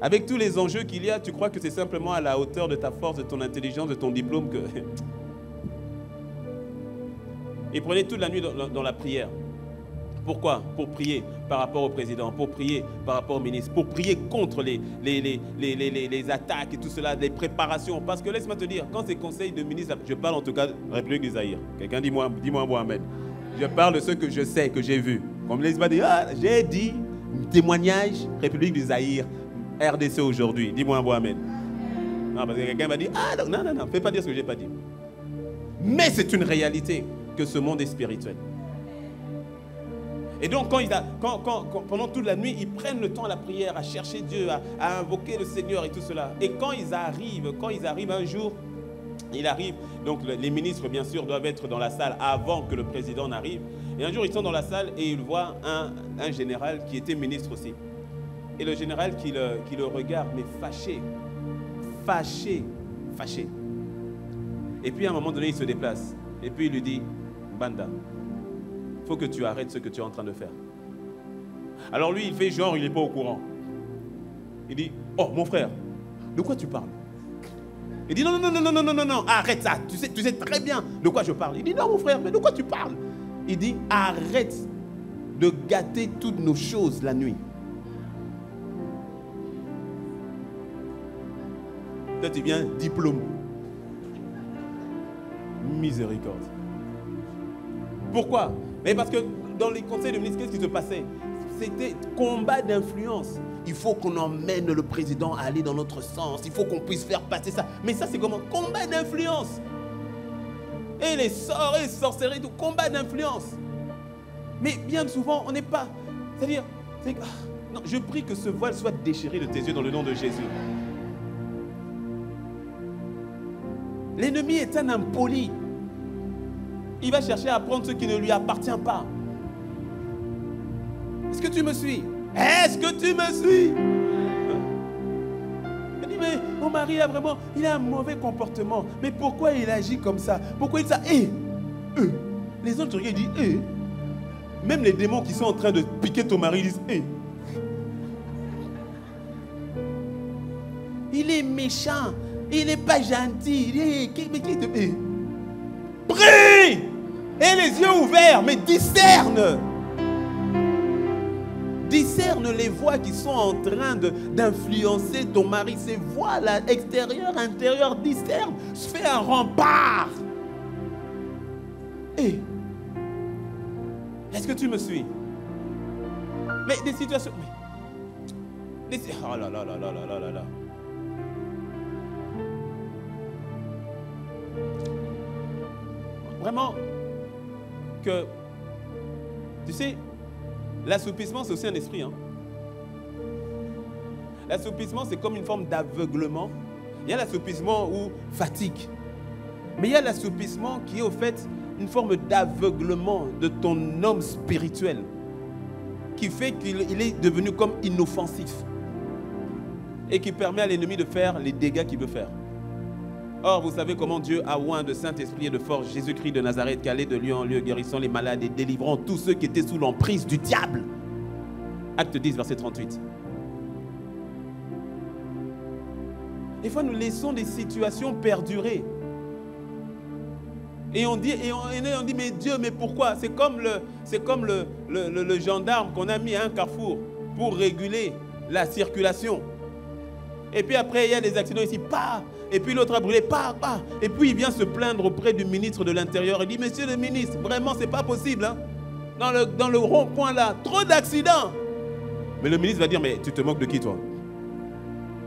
[SPEAKER 1] Avec tous les enjeux qu'il y a, tu crois que c'est simplement à la hauteur de ta force, de ton intelligence, de ton diplôme que... Et prenez toute la nuit dans la prière. Pourquoi? Pour prier par rapport au président, pour prier par rapport au ministre, pour prier contre les attaques et tout cela, les préparations. Parce que laisse-moi te dire, quand c'est conseil de ministre, je parle en tout cas de République du Zaïre. Quelqu'un dis-moi Mohamed. Je parle de ce que je sais, que j'ai vu. Comme laisse-moi dire, j'ai dit, témoignage, République du Zaïre, RDC aujourd'hui. Dis-moi Mohamed. Non, parce que quelqu'un va dire, non, fais pas dire ce que je n'ai pas dit. Mais c'est une réalité que ce monde est spirituel. Et donc, pendant toute la nuit, ils prennent le temps à la prière, à chercher Dieu, à invoquer le Seigneur et tout cela. Et quand ils arrivent un jour, donc les ministres, bien sûr, doivent être dans la salle avant que le président n'arrive. Et un jour, ils sont dans la salle et ils voient un général qui était ministre aussi. Et le général qui le regarde, mais fâché. Et puis, à un moment donné, il se déplace. Et puis, il lui dit, Banda, il faut que tu arrêtes ce que tu es en train de faire. Alors lui, il fait genre, il n'est pas au courant. Il dit, oh mon frère, de quoi tu parles? Il dit, non, arrête ça, tu sais très bien de quoi je parle. Il dit, non mon frère, mais de quoi tu parles? Il dit, arrête de gâter toutes nos choses la nuit. Toi tu viens, diplôme. Miséricorde. Pourquoi? Mais parce que dans les conseils de ministre, qu'est-ce qui se passait? C'était combat d'influence. Il faut qu'on emmène le président à aller dans notre sens. Il faut qu'on puisse faire passer ça. Mais ça, c'est comment? Combat d'influence. Et les sorts et les sorcelleries, tout, combat d'influence. Mais bien souvent, on n'est pas... C'est-à-dire, non, je prie que ce voile soit déchiré de tes yeux dans le nom de Jésus. L'ennemi est un impoli. Il va chercher à prendre ce qui ne lui appartient pas. Est-ce que tu me suis? Est-ce que tu me suis? Il dit, mais mon mari a vraiment, il a un mauvais comportement. Mais pourquoi il agit comme ça? Pourquoi il dit ça? Les autres regardent et disent, même les démons qui sont en train de piquer ton mari disent, il est méchant. Il n'est pas gentil. Mais qui te... Prie! Et les yeux ouverts, mais discerne. Discerne les voix qui sont en train d'influencer ton mari. Ces voix-là, extérieures, intérieures, discerne. Fais un rempart. Est-ce que tu me suis? Mais des situations... Oh là là là là là là là. Vraiment que, tu sais, l'assoupissement, c'est aussi un esprit. Hein. L'assoupissement, c'est comme une forme d'aveuglement. Il y a l'assoupissement ou fatigue. Mais il y a l'assoupissement qui est au fait une forme d'aveuglement de ton homme spirituel qui fait qu'il est devenu comme inoffensif et qui permet à l'ennemi de faire les dégâts qu'il veut faire. Or, vous savez comment Dieu a oint de Saint-Esprit et de force Jésus-Christ de Nazareth qui allait de lieu en lieu, guérissant les malades et délivrant tous ceux qui étaient sous l'emprise du diable. Acte 10, verset 38. Des fois, nous laissons des situations perdurer. Et on dit, mais Dieu, mais pourquoi? C'est comme le gendarme qu'on a mis à un carrefour pour réguler la circulation. Et puis après, il y a des accidents ici, pas. Et puis l'autre a brûlé, pas. Et puis il vient se plaindre auprès du ministre de l'Intérieur. Il dit, monsieur le ministre, vraiment, c'est pas possible. Hein? Dans le rond-point là, trop d'accidents. Mais le ministre va dire, mais tu te moques de qui, toi?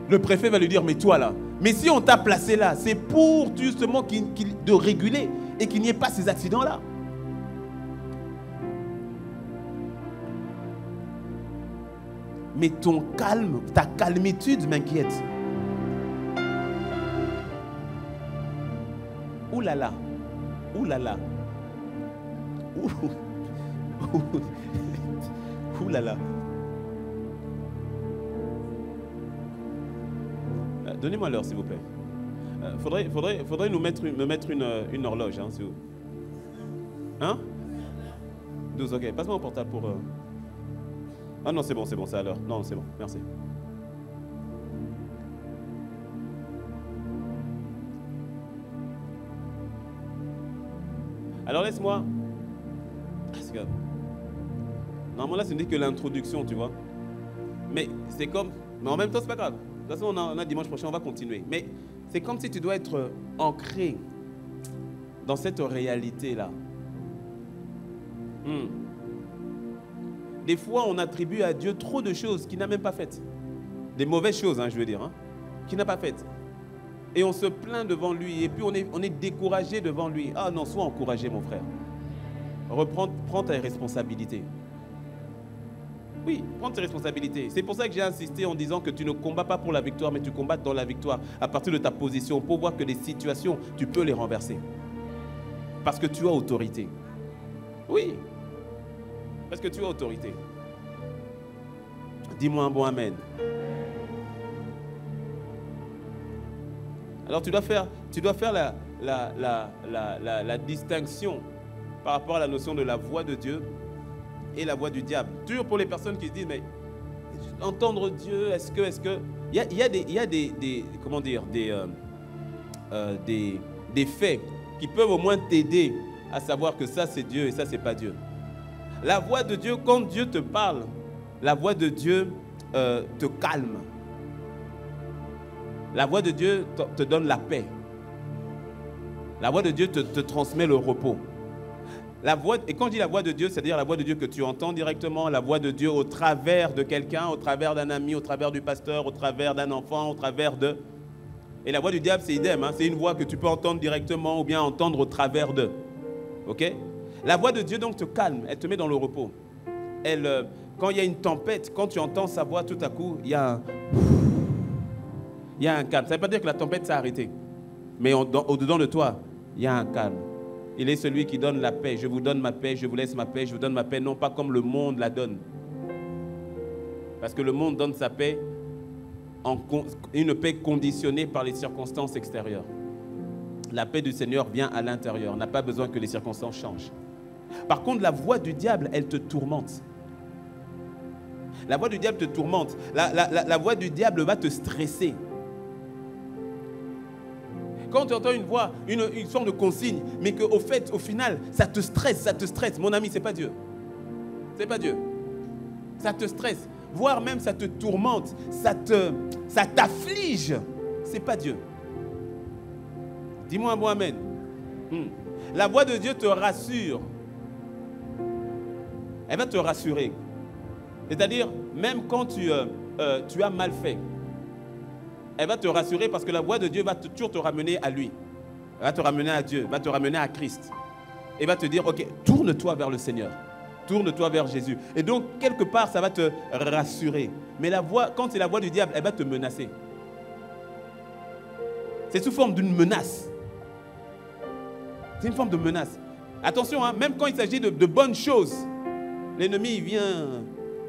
[SPEAKER 1] Le préfet va lui dire, mais toi là, mais si on t'a placé là, c'est pour justement de réguler et qu'il n'y ait pas ces accidents-là. Mais ton calme, ta calmitude m'inquiète. Ouh là là, ouh là là, ouh là là. Donnez-moi l'heure, s'il vous plaît. Faudrait me mettre une horloge, hein, si vous... Hein? 12, ok. Passe-moi mon portable pour... Ah non, c'est bon, c'est à l'heure. Non, c'est bon, merci. Alors laisse-moi... Parce que... Normalement là, ce n'est que l'introduction, tu vois. Mais c'est comme... Mais en même temps, c'est pas grave. De toute façon, on a dimanche prochain, on va continuer. Mais c'est comme si tu dois être ancré dans cette réalité-là. Des fois, on attribue à Dieu trop de choses qu'il n'a même pas faites. Des mauvaises choses, hein, je veux dire, hein, qu'il n'a pas faites. Et on se plaint devant lui. Et puis, on est découragé devant lui. Ah non, sois encouragé, mon frère. Prends tes responsabilités. Oui, prends tes responsabilités. C'est pour ça que j'ai insisté en disant que tu ne combats pas pour la victoire, mais tu combats dans la victoire à partir de ta position pour voir que les situations, tu peux les renverser. Parce que tu as autorité. Oui, parce que tu as autorité. Dis-moi un bon amen. Alors tu dois faire la distinction par rapport à la notion de la voix de Dieu et la voix du diable. Toujours pour les personnes qui se disent, mais entendre Dieu, est-ce que... Il y a des comment dire, des faits qui peuvent au moins t'aider à savoir que ça c'est Dieu et ça c'est pas Dieu. La voix de Dieu, quand Dieu te parle, la voix de Dieu te calme. La voix de Dieu te donne la paix. La voix de Dieu te transmet le repos. Et quand je dis la voix de Dieu, c'est-à-dire la voix de Dieu que tu entends directement, la voix de Dieu au travers de quelqu'un, au travers d'un ami, au travers du pasteur, au travers d'un enfant, au travers de... Et la voix du diable, c'est idem, hein? C'est une voix que tu peux entendre directement ou bien entendre au travers de. Ok? La voix de Dieu donc te calme, elle te met dans le repos. Quand il y a une tempête, quand tu entends sa voix, tout à coup, il y a un calme. Ça ne veut pas dire que la tempête s'est arrêtée. Mais au-dedans de toi, il y a un calme. Il est celui qui donne la paix. Je vous donne ma paix, je vous laisse ma paix, je vous donne ma paix, non pas comme le monde la donne. Parce que le monde donne sa paix, une paix conditionnée par les circonstances extérieures. La paix du Seigneur vient à l'intérieur, n'a pas besoin que les circonstances changent. Par contre, la voix du diable, elle te tourmente. La voix du diable te tourmente. La voix du diable va te stresser. Quand tu entends une voix, une sorte de consigne, mais qu'au fait, au final, ça te stresse. Mon ami, c'est pas Dieu. C'est pas Dieu. Ça te stresse. Voire même ça te tourmente, ça t'afflige. C'est pas Dieu. Dis-moi un bon amen. La voix de Dieu te rassure. Elle va te rassurer. C'est-à-dire, même quand tu as mal fait, elle va te rassurer parce que la voix de Dieu va toujours te ramener à lui. Elle va te ramener à Dieu, va te ramener à Christ. Et va te dire, ok, tourne-toi vers le Seigneur. Tourne-toi vers Jésus. Et donc, quelque part, ça va te rassurer. Mais la voix, quand c'est la voix du diable, elle va te menacer. C'est sous forme d'une menace. C'est une forme de menace. Attention, hein, même quand il s'agit de bonnes choses, l'ennemi il vient,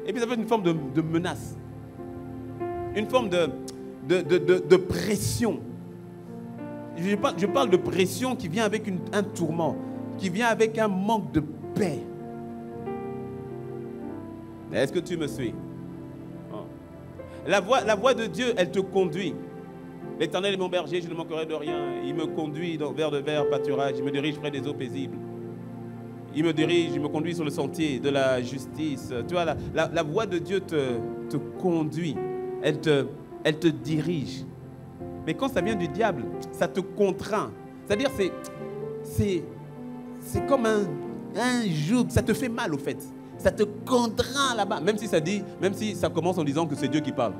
[SPEAKER 1] et puis ça peut être une forme de menace, une forme de pression. Je parle de pression qui vient avec un tourment, qui vient avec un manque de paix. Est-ce que tu me suis? La voix de Dieu, elle te conduit. L'Éternel est mon berger, je ne manquerai de rien. Il me conduit vers de verts pâturages, il me dirige près des eaux paisibles. Il me conduit sur le sentier de la justice. Tu vois, la voix de Dieu te conduit, elle te dirige. Mais quand ça vient du diable, ça te contraint. C'est-à-dire, c'est comme un joug, ça te fait mal au fait. Ça te contraint là-bas, même si ça commence en disant que c'est Dieu qui parle.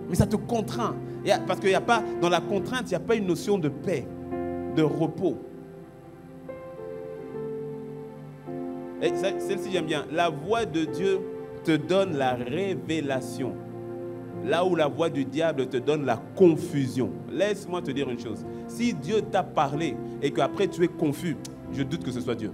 [SPEAKER 1] Mais ça te contraint. Parce qu'il n'y a pas, dans la contrainte, il n'y a pas une notion de paix, de repos. Et celle-ci, j'aime bien. La voix de Dieu te donne la révélation. Là où la voix du diable te donne la confusion. Laisse-moi te dire une chose. Si Dieu t'a parlé et qu'après tu es confus, je doute que ce soit Dieu.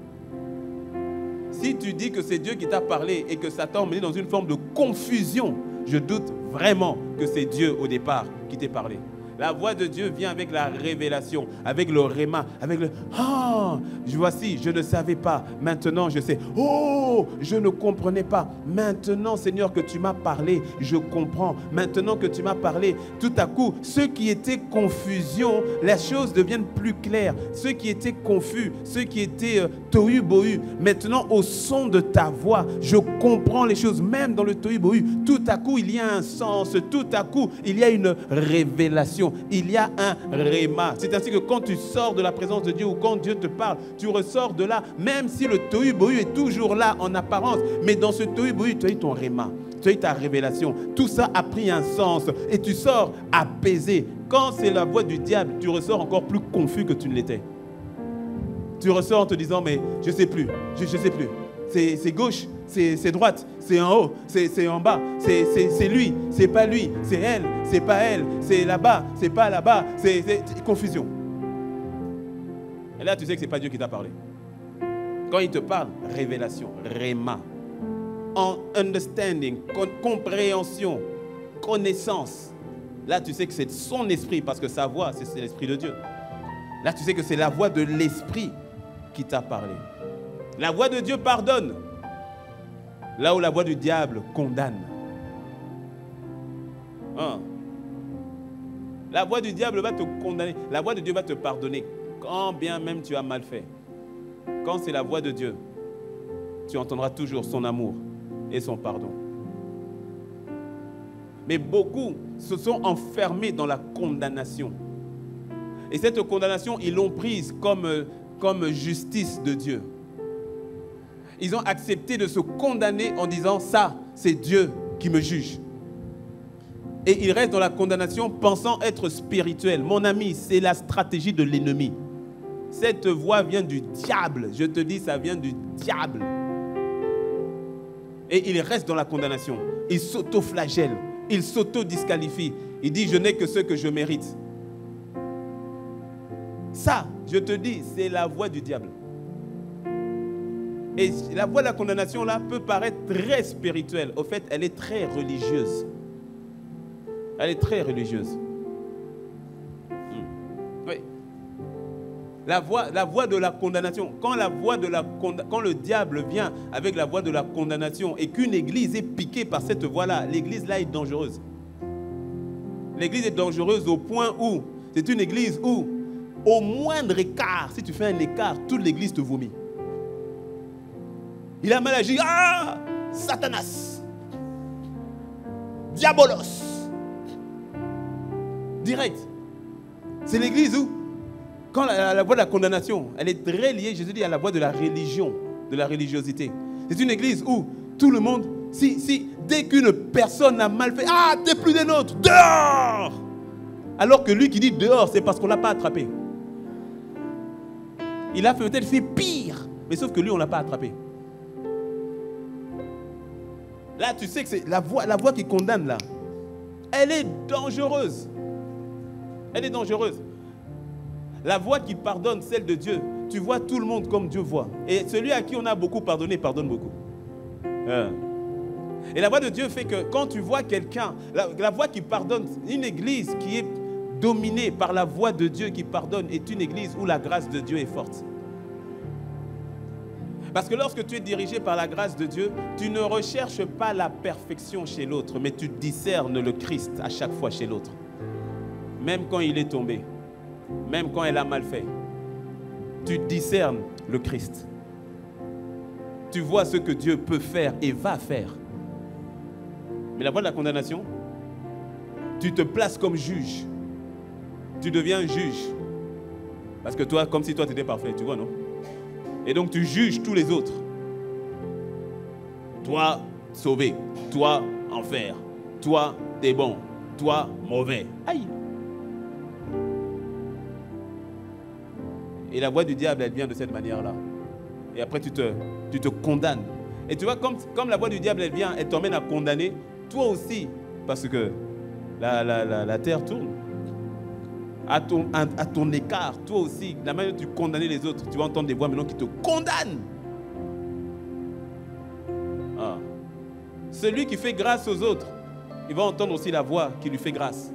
[SPEAKER 1] Si tu dis que c'est Dieu qui t'a parlé et que ça t'a emmené dans une forme de confusion, je doute vraiment que c'est Dieu au départ qui t'ait parlé. La voix de Dieu vient avec la révélation, avec le réma, avec le « Ah, voici, je ne savais pas, maintenant je sais. Oh, je ne comprenais pas. Maintenant, Seigneur, que tu m'as parlé, je comprends. Maintenant que tu m'as parlé, tout à coup, ceux qui étaient confusion, les choses deviennent plus claires. Ceux qui étaient confus, ceux qui étaient tohu-bohu, maintenant, au son de ta voix, je comprends les choses. Même dans le tohu-bohu, tout à coup, il y a un sens. Tout à coup, il y a une révélation. Il y a un réma. C'est ainsi que quand tu sors de la présence de Dieu ou quand Dieu te parle, tu ressors de là, même si le tohu-bohu est toujours là en apparence, mais dans ce tohu-bohu, tu as eu ton réma, tu as eu ta révélation. Tout ça a pris un sens et tu sors apaisé. Quand c'est la voix du diable, tu ressors encore plus confus que tu ne l'étais. Tu ressors en te disant, mais je ne sais plus, je ne sais plus. C'est gauche, c'est droite, c'est en haut, c'est en bas, c'est lui, c'est pas lui, c'est elle, c'est pas elle, c'est là-bas, c'est pas là-bas, c'est confusion. Et là, tu sais que c'est pas Dieu qui t'a parlé. Quand il te parle, révélation, réma, understanding, compréhension, connaissance. Là, tu sais que c'est son esprit, parce que sa voix, c'est l'esprit de Dieu. Là, tu sais que c'est la voix de l'esprit qui t'a parlé. La voix de Dieu pardonne, là où la voix du diable condamne. Hein? La voix du diable va te condamner, la voix de Dieu va te pardonner, quand bien même tu as mal fait. Quand c'est la voix de Dieu, tu entendras toujours son amour et son pardon. Mais beaucoup se sont enfermés dans la condamnation. Et cette condamnation, ils l'ont prise comme justice de Dieu. Ils ont accepté de se condamner en disant « ça, c'est Dieu qui me juge ». Et ils restent dans la condamnation pensant être spirituels. Mon ami, c'est la stratégie de l'ennemi. Cette voix vient du diable. Je te dis, ça vient du diable. Et il reste dans la condamnation. Il s'auto-flagelle. Il s'auto-disqualifie. Il dit, je n'ai que ce que je mérite. Ça, je te dis, c'est la voix du diable. Et la voix de la condamnation, là, peut paraître très spirituelle. Au fait, elle est très religieuse. Elle est très religieuse. Oui. La voix de la condamnation. Quand le diable vient avec la voix de la condamnation et qu'une église est piquée par cette voix-là, l'église là est dangereuse. L'église est dangereuse au point où c'est une église où, au moindre écart, si tu fais un écart, toute l'église te vomit. Il a mal agi. Ah, Satanas, Diabolos. Direct. C'est l'église où, quand la voix de la condamnation, elle est très liée, Jésus dit, à la voix de la religion, de la religiosité. C'est une église où tout le monde, dès qu'une personne a mal fait, ah, t'es plus des nôtres, dehors. Alors que lui qui dit dehors, c'est parce qu'on ne l'a pas attrapé. Il a peut-être fait pire, mais sauf que lui, on ne l'a pas attrapé. Là, tu sais que c'est la voix qui condamne, là. Elle est dangereuse. Elle est dangereuse. La voix qui pardonne, celle de Dieu, tu vois tout le monde comme Dieu voit. Et celui à qui on a beaucoup pardonné, pardonne beaucoup. Et la voix de Dieu fait que quand tu vois quelqu'un, la voix qui pardonne, une église qui est dominée par la voix de Dieu qui pardonne est une église où la grâce de Dieu est forte. Parce que lorsque tu es dirigé par la grâce de Dieu, tu ne recherches pas la perfection chez l'autre, mais tu discernes le Christ à chaque fois chez l'autre. Même quand il est tombé, même quand elle a mal fait, tu discernes le Christ. Tu vois ce que Dieu peut faire et va faire. Mais la voie de la condamnation, tu te places comme juge. Tu deviens juge. Parce que toi, comme si toi tu étais parfait, tu vois, non? Et donc tu juges tous les autres. Toi, sauvé. Toi, enfer. Toi, t'es bon. Toi, mauvais. Aïe! Et la voix du diable, elle vient de cette manière-là. Et après, tu te condamnes. Et tu vois, comme la voix du diable, elle vient, elle t'emmène à condamner, toi aussi, parce que la terre tourne. À ton écart, toi aussi, la manière dont tu condamnes les autres, tu vas entendre des voix maintenant qui te condamnent. Ah. Celui qui fait grâce aux autres, il va entendre aussi la voix qui lui fait grâce.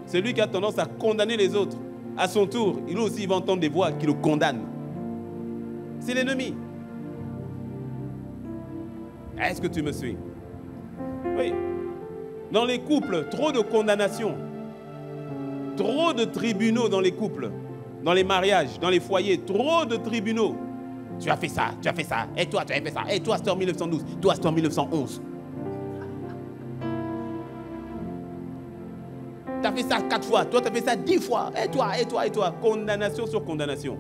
[SPEAKER 1] Celui qui a tendance à condamner les autres, à son tour, il aussi va entendre des voix qui le condamnent. C'est l'ennemi. Est-ce que tu me suis? Oui. Dans les couples, trop de condamnation. Trop de tribunaux dans les couples, dans les mariages, dans les foyers, trop de tribunaux. Tu as fait ça, et toi tu as fait ça, et toi c'était en 1912, toi c'était en 1911. Tu as fait ça 4 fois, toi tu as fait ça 10 fois, et toi, condamnation sur condamnation.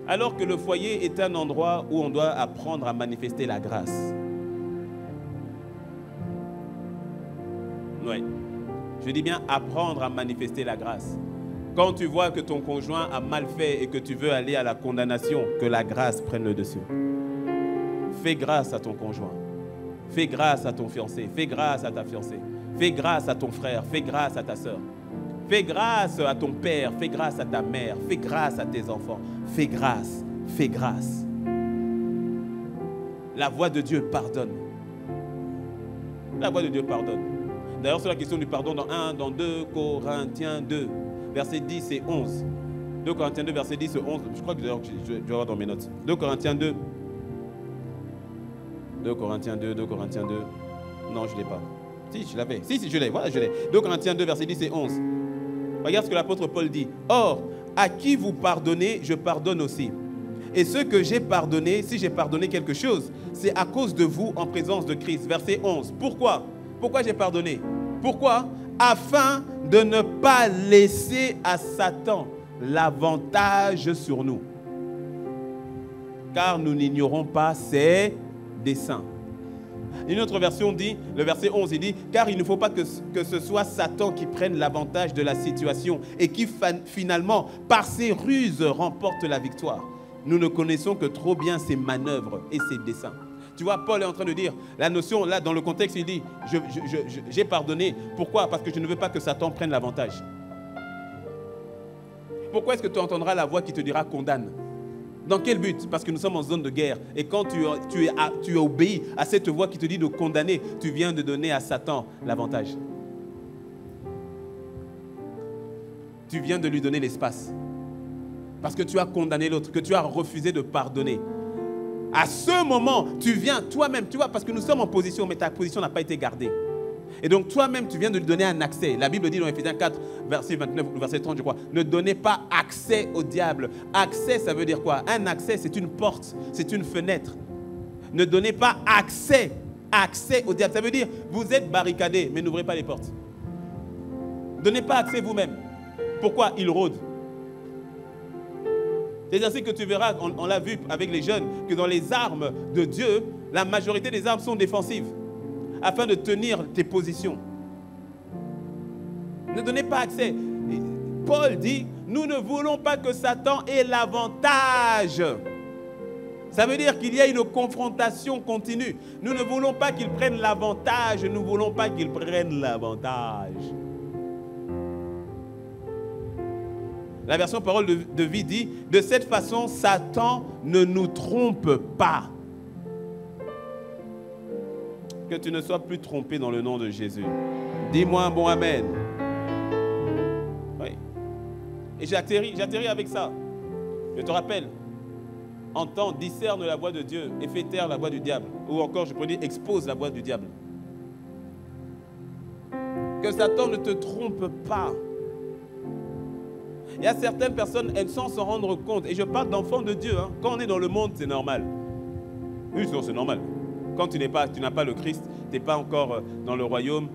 [SPEAKER 1] Alors que le foyer est un endroit où on doit apprendre à manifester la grâce. Oui. Je dis bien apprendre à manifester la grâce. Quand tu vois que ton conjoint a mal fait et que tu veux aller à la condamnation, que la grâce prenne le dessus. Fais grâce à ton conjoint. Fais grâce à ton fiancé. Fais grâce à ta fiancée. Fais grâce à ton frère. Fais grâce à ta soeur. Fais grâce à ton père. Fais grâce à ta mère. Fais grâce à tes enfants. Fais grâce. Fais grâce. La voix de Dieu pardonne. La voix de Dieu pardonne. D'ailleurs, sur la question du pardon, dans 2 Corinthiens 2, versets 10 et 11. 2 Corinthiens 2, versets 10 et 11. Je crois que je vais voir dans mes notes. 2 Corinthiens 2. 2 Corinthiens 2, 2 Corinthiens 2. Non, je ne l'ai pas. Si, je l'avais. Si, je l'ai. Voilà, je l'ai. 2 Corinthiens 2, versets 10 et 11. Regarde ce que l'apôtre Paul dit. Or, à qui vous pardonnez, je pardonne aussi. Et ce que j'ai pardonné, si j'ai pardonné quelque chose, c'est à cause de vous en présence de Christ. Verset 11. Pourquoi ? Pourquoi j'ai pardonné? Pourquoi? Afin de ne pas laisser à Satan l'avantage sur nous. Car nous n'ignorons pas ses desseins. Une autre version dit, le verset 11, il dit, car il ne faut pas que ce soit Satan qui prenne l'avantage de la situation et qui finalement, par ses ruses, remporte la victoire. Nous ne connaissons que trop bien ses manœuvres et ses desseins. Tu vois, Paul est en train de dire, la notion, là, dans le contexte, il dit, j'ai pardonné. Pourquoi? Parce que je ne veux pas que Satan prenne l'avantage. Pourquoi est-ce que tu entendras la voix qui te dira condamne? Dans quel but? Parce que nous sommes en zone de guerre. Et quand tu obéis à cette voix qui te dit de condamner, tu viens de donner à Satan l'avantage. Tu viens de lui donner l'espace. Parce que tu as condamné l'autre, que tu as refusé de pardonner. À ce moment, tu viens toi-même, tu vois, parce que nous sommes en position, mais ta position n'a pas été gardée. Et donc toi-même, tu viens de lui donner un accès. La Bible dit dans Ephésiens 4, verset 29, verset 30, je crois, ne donnez pas accès au diable. Accès, ça veut dire quoi? Un accès, c'est une porte, c'est une fenêtre. Ne donnez pas accès au diable. Ça veut dire, vous êtes barricadé, mais n'ouvrez pas les portes. Ne donnez pas accès vous-même. Pourquoi? Il rôde. C'est ainsi que tu verras, on l'a vu avec les jeunes, que dans les armes de Dieu, la majorité des armes sont défensives, afin de tenir tes positions. Ne donnez pas accès. Paul dit, nous ne voulons pas que Satan ait l'avantage. Ça veut dire qu'il y a une confrontation continue. Nous ne voulons pas qu'il prenne l'avantage, nous ne voulons pas qu'il prenne l'avantage. La version parole de vie dit, de cette façon, Satan ne nous trompe pas. Que tu ne sois plus trompé dans le nom de Jésus. Dis-moi un bon amen. Oui. Et j'atterris avec ça. Je te rappelle, entends, discerne la voix de Dieu et fais taire la voix du diable. Ou encore, je pourrais dire, expose la voix du diable. Que Satan ne te trompe pas. Il y a certaines personnes, elles sans s'en rendre compte. Et je parle d'enfants de Dieu. Hein. Quand on est dans le monde, c'est normal. Oui, c'est normal. Quand tu n'as pas le Christ, tu n'es pas encore dans le royaume,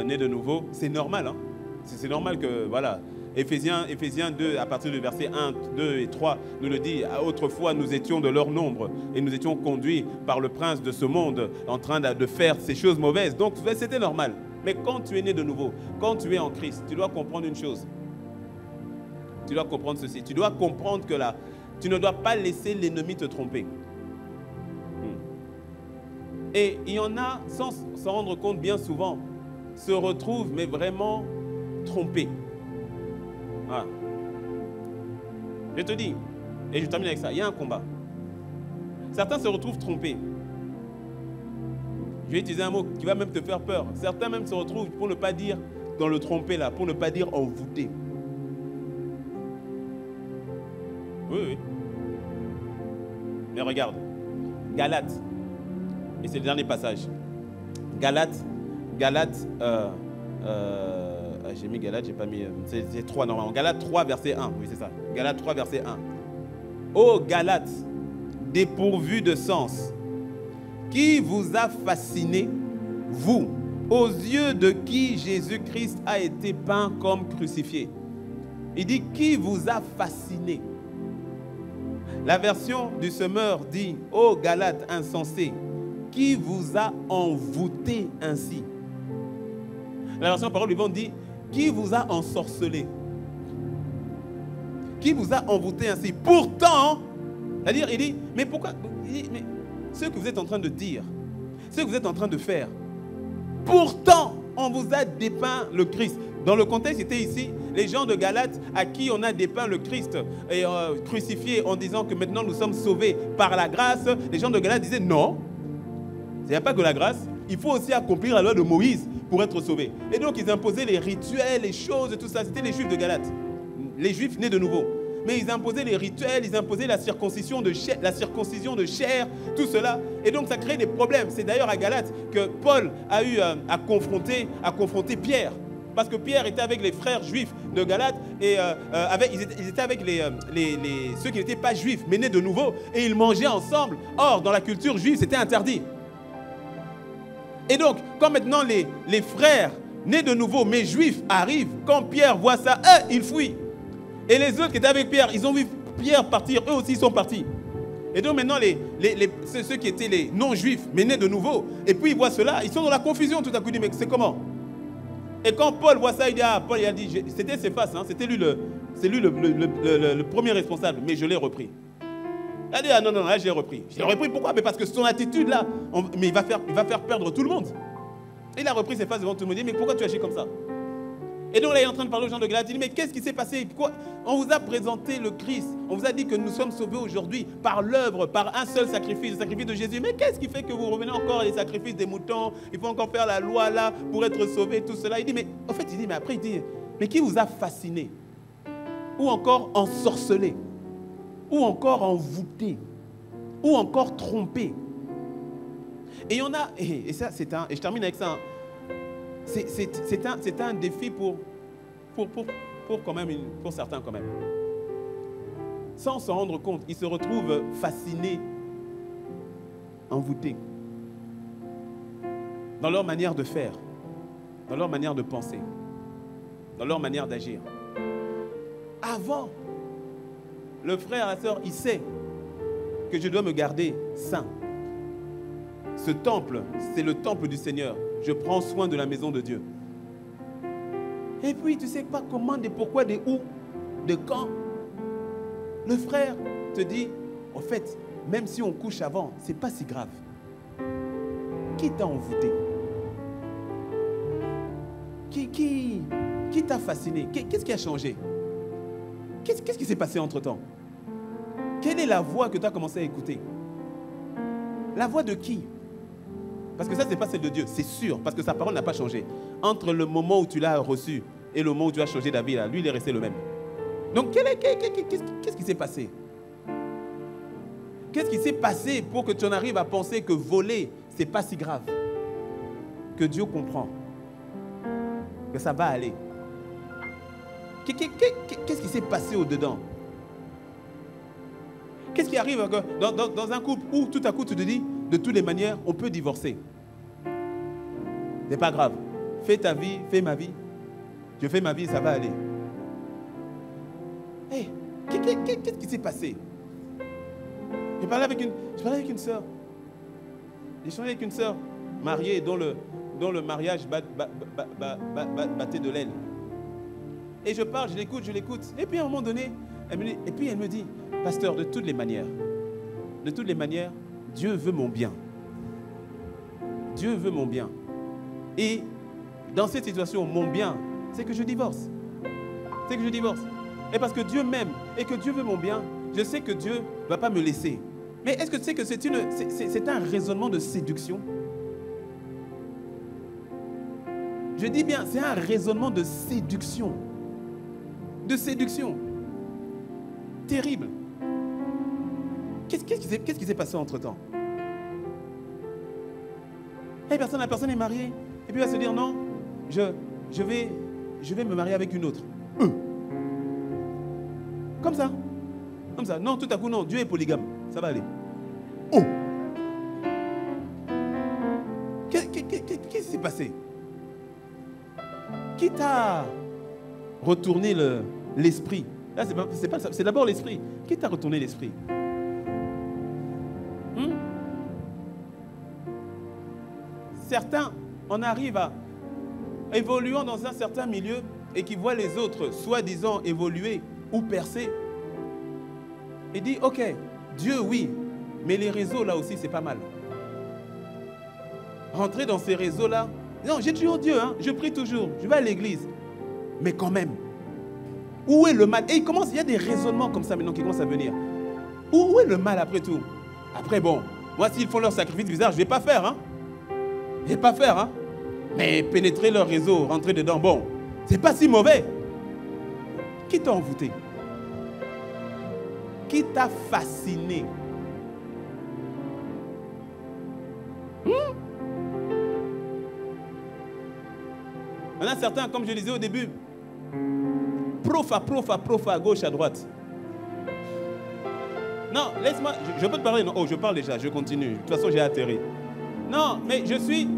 [SPEAKER 1] né de nouveau, c'est normal. Hein. C'est normal que, voilà. Éphésiens 2, à partir du verset 1, 2 et 3, nous le dit, autrefois nous étions de leur nombre et nous étions conduits par le prince de ce monde en train de faire ces choses mauvaises. Donc c'était normal. Mais quand tu es né de nouveau, quand tu es en Christ, tu dois comprendre une chose. Tu dois comprendre ceci. Tu dois comprendre que là, tu ne dois pas laisser l'ennemi te tromper. Et il y en a, sans s'en rendre compte bien souvent, se retrouvent, mais vraiment trompés. Voilà. Je te dis, et je termine avec ça, il y a un combat. Certains se retrouvent trompés. Je vais utiliser un mot qui va même te faire peur. Certains même se retrouvent, pour ne pas dire dans le tromper là, pour ne pas dire envoûté. Oui, oui. Mais regarde, Galates, et c'est le dernier passage. Galates, j'ai mis Galates, j'ai pas mis, c'est 3 normalement. Galates 3, verset 1, oui c'est ça. Galates 3, verset 1. Ô Galates, dépourvus de sens, qui vous a fasciné, vous, aux yeux de qui Jésus-Christ a été peint comme crucifié. Il dit, qui vous a fasciné. La version du semeur dit, ô Galates insensés, qui vous a envoûté ainsi. La version parole du vent dit, qui vous a ensorcelé. Qui vous a envoûté ainsi. Pourtant, c'est-à-dire, il dit, mais pourquoi, il dit, mais ce que vous êtes en train de dire, ce que vous êtes en train de faire, pourtant, on vous a dépeint le Christ. Dans le contexte, c'était ici, les gens de Galates à qui on a dépeint le Christ et crucifié en disant que maintenant nous sommes sauvés par la grâce. Les gens de Galates disaient non, il n'y a pas que la grâce, il faut aussi accomplir la loi de Moïse pour être sauvé. Et donc ils imposaient les rituels, les choses et tout ça. C'était les Juifs de Galates, les Juifs nés de nouveau. Mais ils imposaient les rituels, ils imposaient la circoncision de chair, tout cela. Et donc ça crée des problèmes. C'est d'ailleurs à Galates que Paul a eu à confronter Pierre. Parce que Pierre était avec les frères juifs de Galates et ils étaient avec ceux qui n'étaient pas juifs, mais nés de nouveau, et ils mangeaient ensemble. Or, dans la culture juive, c'était interdit. Et donc, quand maintenant les frères nés de nouveau, mais juifs, arrivent, quand Pierre voit ça, il fuit. Et les autres qui étaient avec Pierre, ils ont vu Pierre partir, eux aussi sont partis. Et donc maintenant, ceux qui étaient les non-juifs, mais nés de nouveau, et puis ils voient cela, ils sont dans la confusion tout à coup, ils disent, mais c'est comment? Et quand Paul voit ça, il dit, Paul il a dit, c'était Céphas, hein, c'était lui le premier responsable, mais je l'ai repris. Il a dit, non, là je l'ai repris. Je l'ai repris, pourquoi? Mais parce que son attitude là, mais il va faire perdre tout le monde. Et il a repris Céphas devant tout le monde, il dit, mais pourquoi tu agis comme ça? Et donc là, il est en train de parler aux gens de Galates, il dit, mais qu'est-ce qui s'est passé? Pourquoi? On vous a présenté le Christ, on vous a dit que nous sommes sauvés aujourd'hui par l'œuvre, par un seul sacrifice, le sacrifice de Jésus. Mais qu'est-ce qui fait que vous revenez encore à des sacrifices des moutons? Il faut encore faire la loi là pour être sauvé, tout cela. Il dit, mais en fait, mais après, il dit, mais qui vous a fasciné? Ou encore ensorcelé? Ou encore envoûté? Ou encore trompé? Et il y en a, et ça, et je termine avec ça, c'est un défi pour quand même, pour certains quand même. Sans s'en rendre compte, ils se retrouvent fascinés, envoûtés dans leur manière de faire, dans leur manière de penser, dans leur manière d'agir. Avant, le frère, la sœur, il sait que je dois me garder saint. Ce temple, c'est le temple du Seigneur. Je prends soin de la maison de Dieu. Et puis, tu ne sais pas comment, des pourquoi, des où, de quand. Le frère te dit, en fait, même si on couche avant, ce n'est pas si grave. Qui t'a envoûté? Qui t'a fasciné? Qu'est-ce qui a changé? Qu'est-ce qui s'est passé entre-temps? Quelle est la voix que tu as commencé à écouter? La voix de qui? Parce que ça, ce n'est pas celle de Dieu, c'est sûr, parce que sa parole n'a pas changé. Entre le moment où tu l'as reçu et le moment où tu as changé d'avis, lui, il est resté le même. Donc, qu'est-ce qui s'est passé? Qu'est-ce qui s'est passé pour que tu en arrives à penser que voler, ce n'est pas si grave? Que Dieu comprend. Que ça va aller. Qu'est-ce qui s'est passé au-dedans? Qu'est-ce qui arrive dans un couple où tout à coup tu te dis, de toutes les manières, on peut divorcer? C'est pas grave. Fais ta vie, fais ma vie. Je fais ma vie, ça va aller. Hey, qu'est-ce qui s'est passé? J'ai parlé avec une sœur. J'ai changé avec une sœur mariée dont le mariage battait de l'aile. Et je parle, je l'écoute. Et puis à un moment donné, elle me dit, pasteur, de toutes les manières, Dieu veut mon bien. Dieu veut mon bien. Et dans cette situation, mon bien, c'est que je divorce. Et parce que Dieu m'aime et que Dieu veut mon bien, je sais que Dieu ne va pas me laisser. Mais est-ce que tu sais que c'est un raisonnement de séduction? Je dis bien, c'est un raisonnement de séduction. De séduction. Terrible. Qu'est-ce qui s'est passé entre-temps? La personne est mariée. Et puis elle va se dire, non, je vais me marier avec une autre. Comme ça. Non, tout à coup, non, Dieu est polygame. Ça va aller. Oh! Qu'est-ce qui s'est passé? Qui t'a retourné l'esprit? Là, c'est pas ça. C'est d'abord l'esprit. Qui t'a retourné l'esprit? Certains, on arrive à évoluant dans un certain milieu et qui voient les autres, soi-disant, évoluer ou percer. Et dit, ok, Dieu, oui, mais les réseaux, là aussi, c'est pas mal. Rentrer dans ces réseaux-là, non, j'ai toujours Dieu, hein, je prie toujours, je vais à l'église. Mais quand même, où est le mal? Et il y a des raisonnements comme ça maintenant qui commencent à venir. Où est le mal après tout? Après, bon, moi, s'ils font leur sacrifice bizarre, je ne vais pas faire, hein. Je ne vais pas faire, hein. Mais pénétrer leur réseau, rentrer dedans, bon, c'est pas si mauvais. Qui t'a envoûté? Qui t'a fasciné? Il y en a certains, comme je disais au début, prof à gauche, à droite. Non, laisse-moi, je peux te parler. Non, oh, je parle déjà, je continue. De toute façon, j'ai atterri. Non, mais je suis...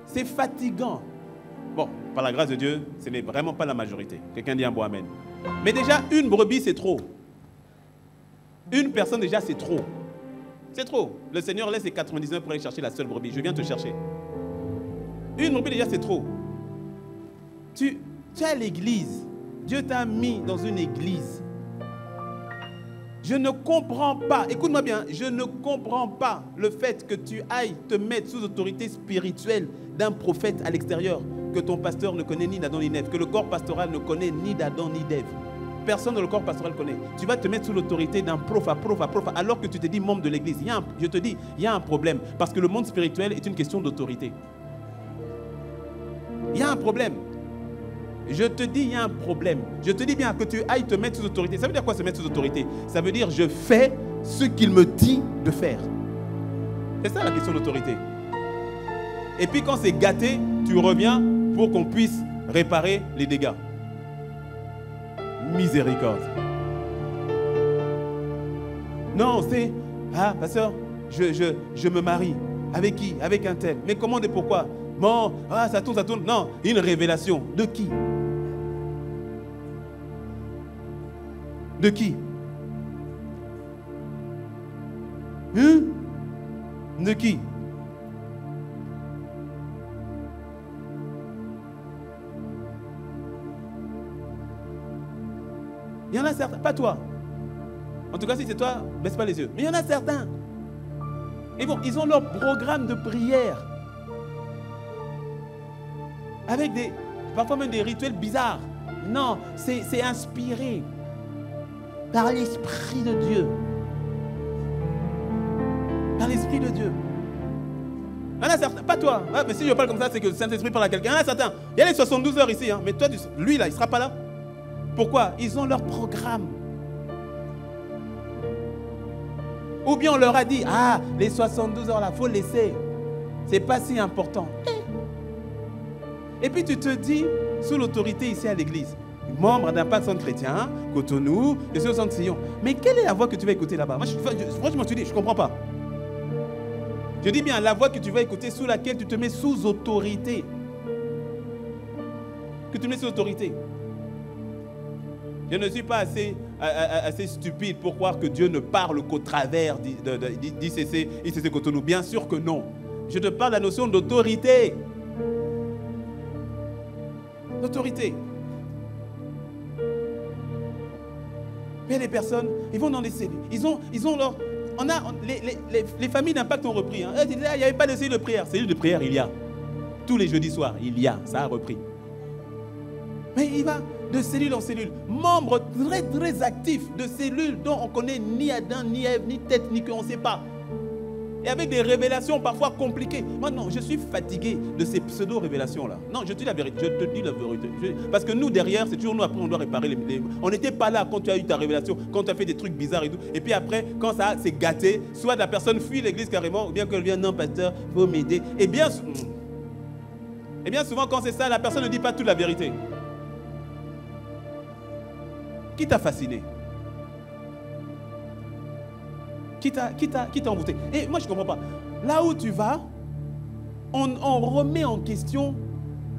[SPEAKER 1] c'est fatigant. Bon, par la grâce de Dieu, ce n'est vraiment pas la majorité. Quelqu'un dit un bon amen. Mais déjà, une brebis, c'est trop. Une personne, déjà, c'est trop. C'est trop. Le Seigneur laisse les 99 pour aller chercher la seule brebis. Je viens te chercher. Une brebis, déjà, c'est trop. Tu es à l'église. Dieu t'a mis dans une église. Je ne comprends pas, écoute-moi bien, je ne comprends pas le fait que tu ailles te mettre sous autorité spirituelle d'un prophète à l'extérieur, que ton pasteur ne connaît ni d'Adam ni d'Ève, que le corps pastoral ne connaît ni d'Adam ni d'Ève. Personne dans le corps pastoral connaît. Tu vas te mettre sous l'autorité d'un prof, alors que tu te dis membre de l'église. Je te dis, il y a un problème, parce que le monde spirituel est une question d'autorité. Il y a un problème. Je te dis, il y a un problème. Je te dis bien que tu ailles te mettre sous autorité. Ça veut dire quoi se mettre sous autorité? Ça veut dire je fais ce qu'il me dit de faire. C'est ça la question d'autorité. Et puis quand c'est gâté, tu reviens pour qu'on puisse réparer les dégâts. Miséricorde. Non, c'est... Ah, pasteur, je me marie. Avec qui? Avec un tel. Mais comment et pourquoi? Bon, ah, ça tourne. Non, une révélation. De qui? De qui? De qui? Il y en a certains, pas toi. En tout cas, si c'est toi, baisse pas les yeux. Mais il y en a certains. Ils ont leur programme de prière. Avec parfois même des rituels bizarres. Non, c'est inspiré par l'Esprit de Dieu. Par l'Esprit de Dieu. Il y en a certains, pas toi, ouais, mais si je parle comme ça, c'est que le Saint-Esprit parle à quelqu'un. Il y en a certains, il y a les 72 heures ici, hein, mais toi, lui là, il ne sera pas là. Pourquoi? Ils ont leur programme. Ou bien on leur a dit, ah, les 72 heures là, il faut laisser. C'est pas si important. Et puis tu te dis, sous l'autorité ici à l'église, membre d'Impact Centre Chrétien, Cotonou, je suis au Centre Sillon. Mais quelle est la voix que tu vas écouter là-bas? Moi, franchement, je te dis, je ne comprends pas. Je dis bien, la voix que tu vas écouter, sous laquelle tu te mets sous autorité. Que tu mets sous autorité. Je ne suis pas assez stupide pour croire que Dieu ne parle qu'au travers d'ICC Cotonou. Bien sûr que non. Je te parle de la notion d'autorité. D'autorité. Mais les personnes, ils vont dans les cellules. Ils ont leur... les familles d'Impact ont repris. Hein. Il n'y avait pas de cellule de prière. Cellule de prière, il y a. Tous les jeudis soirs, il y a. Ça a repris. Mais il va de cellule en cellule. Membre très, très actif de cellules dont on ne connaît ni Adam, ni Ève, ni tête, ni queue, on ne sait pas. Et avec des révélations parfois compliquées. Moi, non, je suis fatigué de ces pseudo-révélations-là. Non, je te dis la vérité. Je te dis la vérité. Parce que nous, derrière, c'est toujours nous, après, on doit réparer les... On n'était pas là quand tu as eu ta révélation, quand tu as fait des trucs bizarres et tout. Et puis après, quand ça s'est gâté, soit la personne fuit l'église carrément, ou bien qu'elle vient, non, pasteur, il faut m'aider. Et bien souvent, quand c'est ça, la personne ne dit pas toute la vérité. Qui t'a fasciné? Qui t'a envoûté? Et moi, je ne comprends pas. Là où tu vas, on remet en question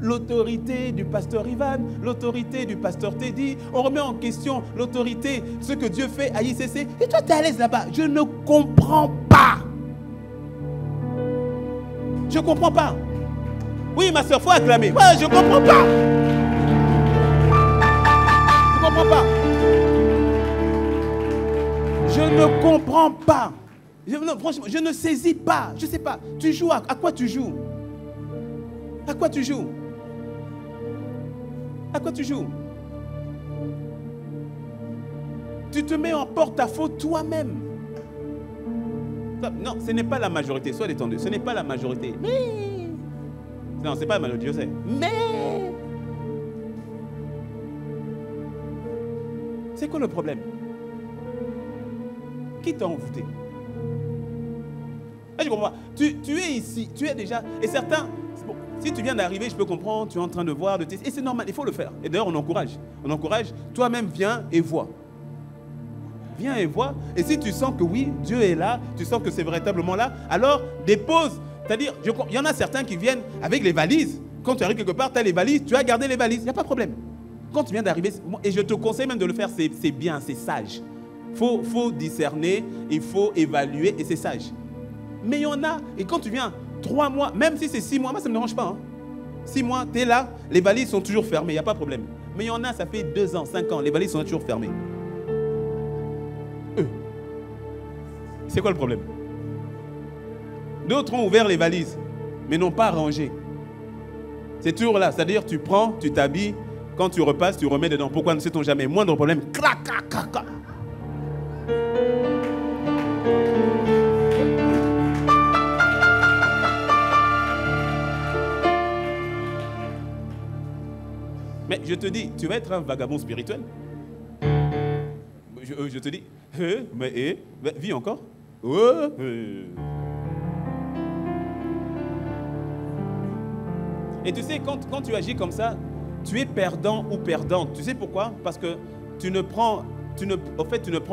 [SPEAKER 1] l'autorité du pasteur Ivan, l'autorité du pasteur Teddy, on remet en question l'autorité, ce que Dieu fait à ICC. Et toi, tu es à l'aise là-bas. Je ne comprends pas. Je ne comprends pas. Oui, ma soeur, il faut acclamer. Ouais, je ne comprends pas. Je ne comprends pas. Je ne comprends pas. Non, franchement, je ne saisis pas. Je ne sais pas. Tu joues à quoi tu joues? À quoi tu joues? À quoi tu joues? Tu te mets en porte-à-faux toi-même. Non, ce n'est pas la majorité. Sois détendu. Ce n'est pas la majorité. Mais... Non, ce n'est pas la majorité, je sais. Mais... C'est quoi le problème? Qui t'a envoûté? Je comprends pas. Tu es ici, tu es déjà... Et certains, bon, si tu viens d'arriver, je peux comprendre, tu es en train de voir, de tester. Et c'est normal, il faut le faire. Et d'ailleurs, on encourage. On encourage. Toi-même, viens et vois. Viens et vois. Et si tu sens que oui, Dieu est là, tu sens que c'est véritablement là, alors dépose. C'est-à-dire, il y en a certains qui viennent avec les valises. Quand tu arrives quelque part, tu as les valises, tu as gardé les valises. Il n'y a pas de problème. Quand tu viens d'arriver, et je te conseille même de le faire, c'est bien, c'est sage. Faut discerner, il faut évaluer et c'est sage. Mais il y en a, et quand tu viens 3 mois, même si c'est 6 mois, moi ça ne me dérange pas. Hein. 6 mois, tu es là, les valises sont toujours fermées, il n'y a pas de problème. Mais il y en a, ça fait 2 ans, 5 ans, les valises sont toujours fermées. C'est quoi le problème? D'autres ont ouvert les valises, mais n'ont pas rangé. C'est toujours là, c'est-à-dire tu prends, tu t'habilles, quand tu repasses, tu remets dedans. Pourquoi ne sait-on jamais? Moindre problème, clac, clac, clac, clac. Mais je te dis, tu vas être un vagabond spirituel. Je te dis, mais vis encore. Et tu sais, quand tu agis comme ça, tu es perdant ou perdante. Tu sais pourquoi? Parce que tu ne prends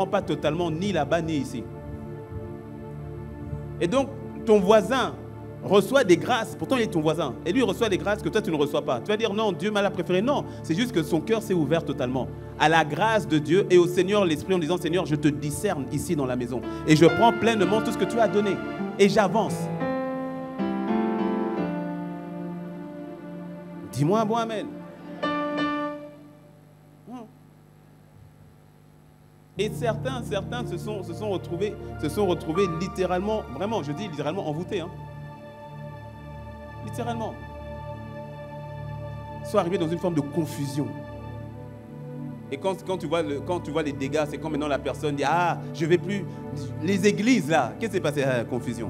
[SPEAKER 1] pas totalement ni là-bas ni ici. Et donc, ton voisin reçoit des grâces, pourtant il est ton voisin, et lui reçoit des grâces que toi tu ne reçois pas. Tu vas dire non, Dieu m'a la préféré. Non, c'est juste que son cœur s'est ouvert totalement à la grâce de Dieu et au Seigneur l'Esprit en disant Seigneur, je te discerne ici dans la maison et je prends pleinement tout ce que tu as donné et j'avance. Dis-moi un bon amen. Et certains se sont retrouvés littéralement, vraiment, je dis littéralement envoûtés. Hein. Littéralement. Ils sont arrivés dans une forme de confusion. Et quand tu vois les dégâts, c'est quand maintenant la personne dit « Ah, je ne vais plus... » Les églises, là, qu'est-ce qui s'est passé? Confusion.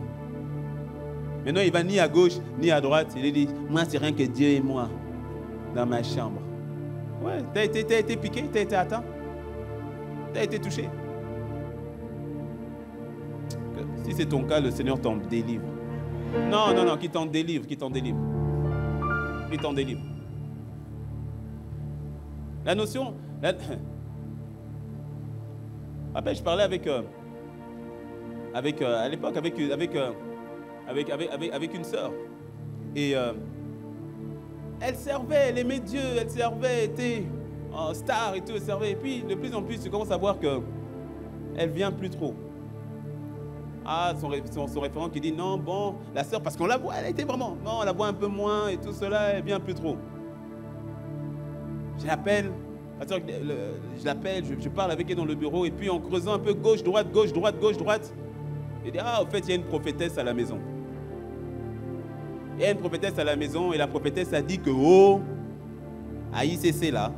[SPEAKER 1] Maintenant, il ne va ni à gauche, ni à droite. Il dit « Moi, c'est rien que Dieu et moi, dans ma chambre. » Ouais, tu as été piqué, tu as été atteint. Tu as été touché. Si c'est ton cas, le Seigneur t'en délivre. Non, non, non, qui t'en délivre, qui t'en délivre. Qui t'en délivre. La notion... Après, je parlais à l'époque avec une sœur. Et elle servait, elle aimait Dieu, elle servait, elle était en star et tout, elle servait. Et puis, de plus en plus, tu commences à voir qu'elle ne vient plus trop. Ah, son référent qui dit non, bon, la sœur, parce qu'on la voit, elle était vraiment, non, on la voit un peu moins et tout cela, elle ne vient plus trop. Je l'appelle, je parle avec elle dans le bureau, et puis en creusant un peu gauche, droite, gauche, droite, gauche, droite, il dit, ah, au fait, il y a une prophétesse à la maison. Il y a une prophétesse à la maison, et la prophétesse a dit que, oh, à ICC là,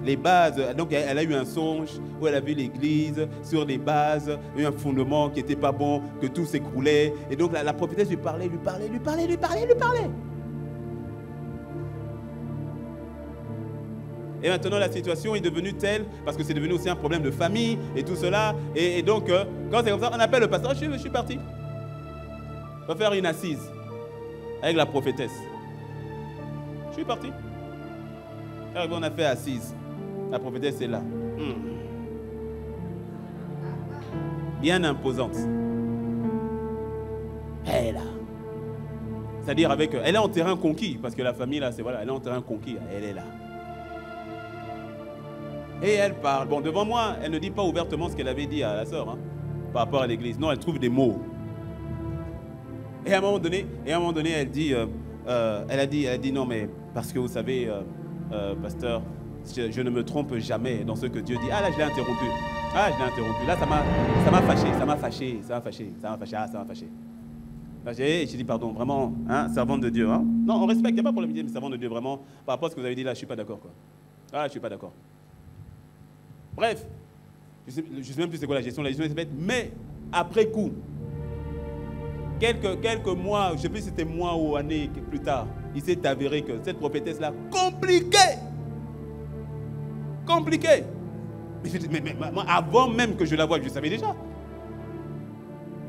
[SPEAKER 1] les bases, donc elle a eu un songe où elle a vu l'église sur des bases, un fondement qui n'était pas bon, que tout s'écroulait. Et donc la prophétesse lui parlait. Et maintenant la situation est devenue telle, parce que c'est devenu aussi un problème de famille et tout cela. Et donc quand c'est comme ça, on appelle le pasteur, je suis parti. On va faire une assise avec la prophétesse. Je suis parti. Alors, on a fait assise. La prophétesse est là. Bien imposante. Elle est là. C'est-à-dire elle est en terrain conquis, parce que la famille là, c'est voilà, elle est en terrain conquis, elle est là. Et elle parle. Bon, devant moi, elle ne dit pas ouvertement ce qu'elle avait dit à la sœur, hein, par rapport à l'église. Non, elle trouve des mots. Et à un moment donné, elle dit, elle a dit non, mais parce que vous savez, pasteur, je ne me trompe jamais dans ce que Dieu dit. Ah là, je l'ai interrompu. Là, ça m'a fâché. Là, j'ai dit, pardon, vraiment, hein, servante de Dieu. Hein. Non, on respecte, il n'y a pas de problème, mais servante de Dieu, vraiment, par rapport à ce que vous avez dit là, je ne suis pas d'accord. Quoi. Ah, je ne suis pas d'accord. Bref, je ne sais même plus c'est quoi la gestion est faite, mais après coup, quelques mois, je ne sais plus si c'était mois ou années plus tard, il s'est avéré que cette prophétesse-là, compliquée. Mais avant même que je la voie, je savais déjà.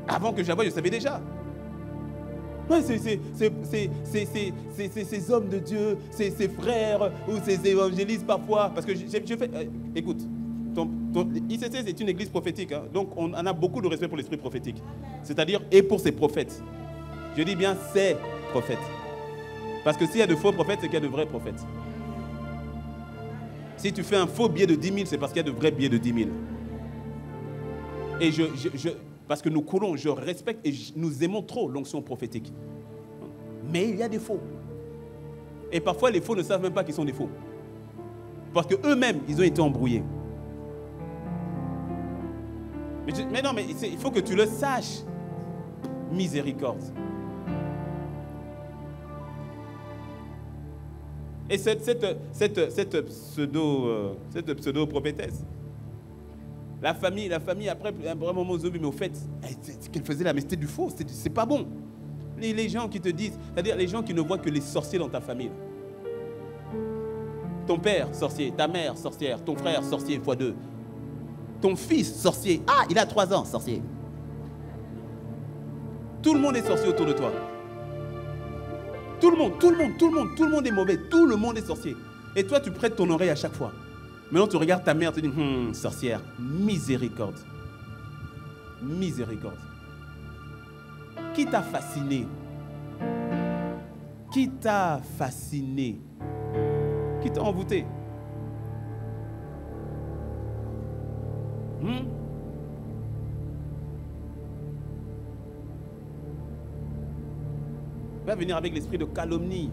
[SPEAKER 1] Avant que je la voie, je savais déjà. Ouais, ces hommes de Dieu, ces frères ou ces évangélistes parfois, parce que je fais... écoute, ICC c'est une église prophétique, hein, donc on a beaucoup de respect pour l'esprit prophétique. C'est-à-dire, et pour ses prophètes. Je dis bien ces prophètes. Parce que s'il y a de faux prophètes, c'est qu'il y a de vrais prophètes. Si tu fais un faux billet de 10 000, c'est parce qu'il y a de vrais billets de 10 000. Et parce que nous courons, je respecte et nous aimons trop l'onction prophétique. Mais il y a des faux. Et parfois, les faux ne savent même pas qu'ils sont des faux. Parce qu'eux-mêmes, ils ont été embrouillés. Mais non, mais il faut que tu le saches. Miséricorde. Et cette pseudo-prophétesse, la famille, après un vrai moment, ils ont vu, mais au fait, ce qu'elle faisait là, mais c'était du faux, c'est pas bon. Les gens qui te disent, c'est-à-dire les gens qui ne voient que les sorciers dans ta famille. Ton père, sorcier, ta mère, sorcière, ton frère, sorcier, x2. Ton fils, sorcier. Ah, il a 3 ans, sorcier. Tout le monde est sorcier autour de toi. Tout le monde est mauvais. Tout le monde est sorcier. Et toi, tu prêtes ton oreille à chaque fois. Maintenant, tu regardes ta mère, tu dis, sorcière, miséricorde. Miséricorde. Qui t'a fasciné? Qui t'a fasciné? Qui t'a envoûté? Il va venir avec l'esprit de calomnie.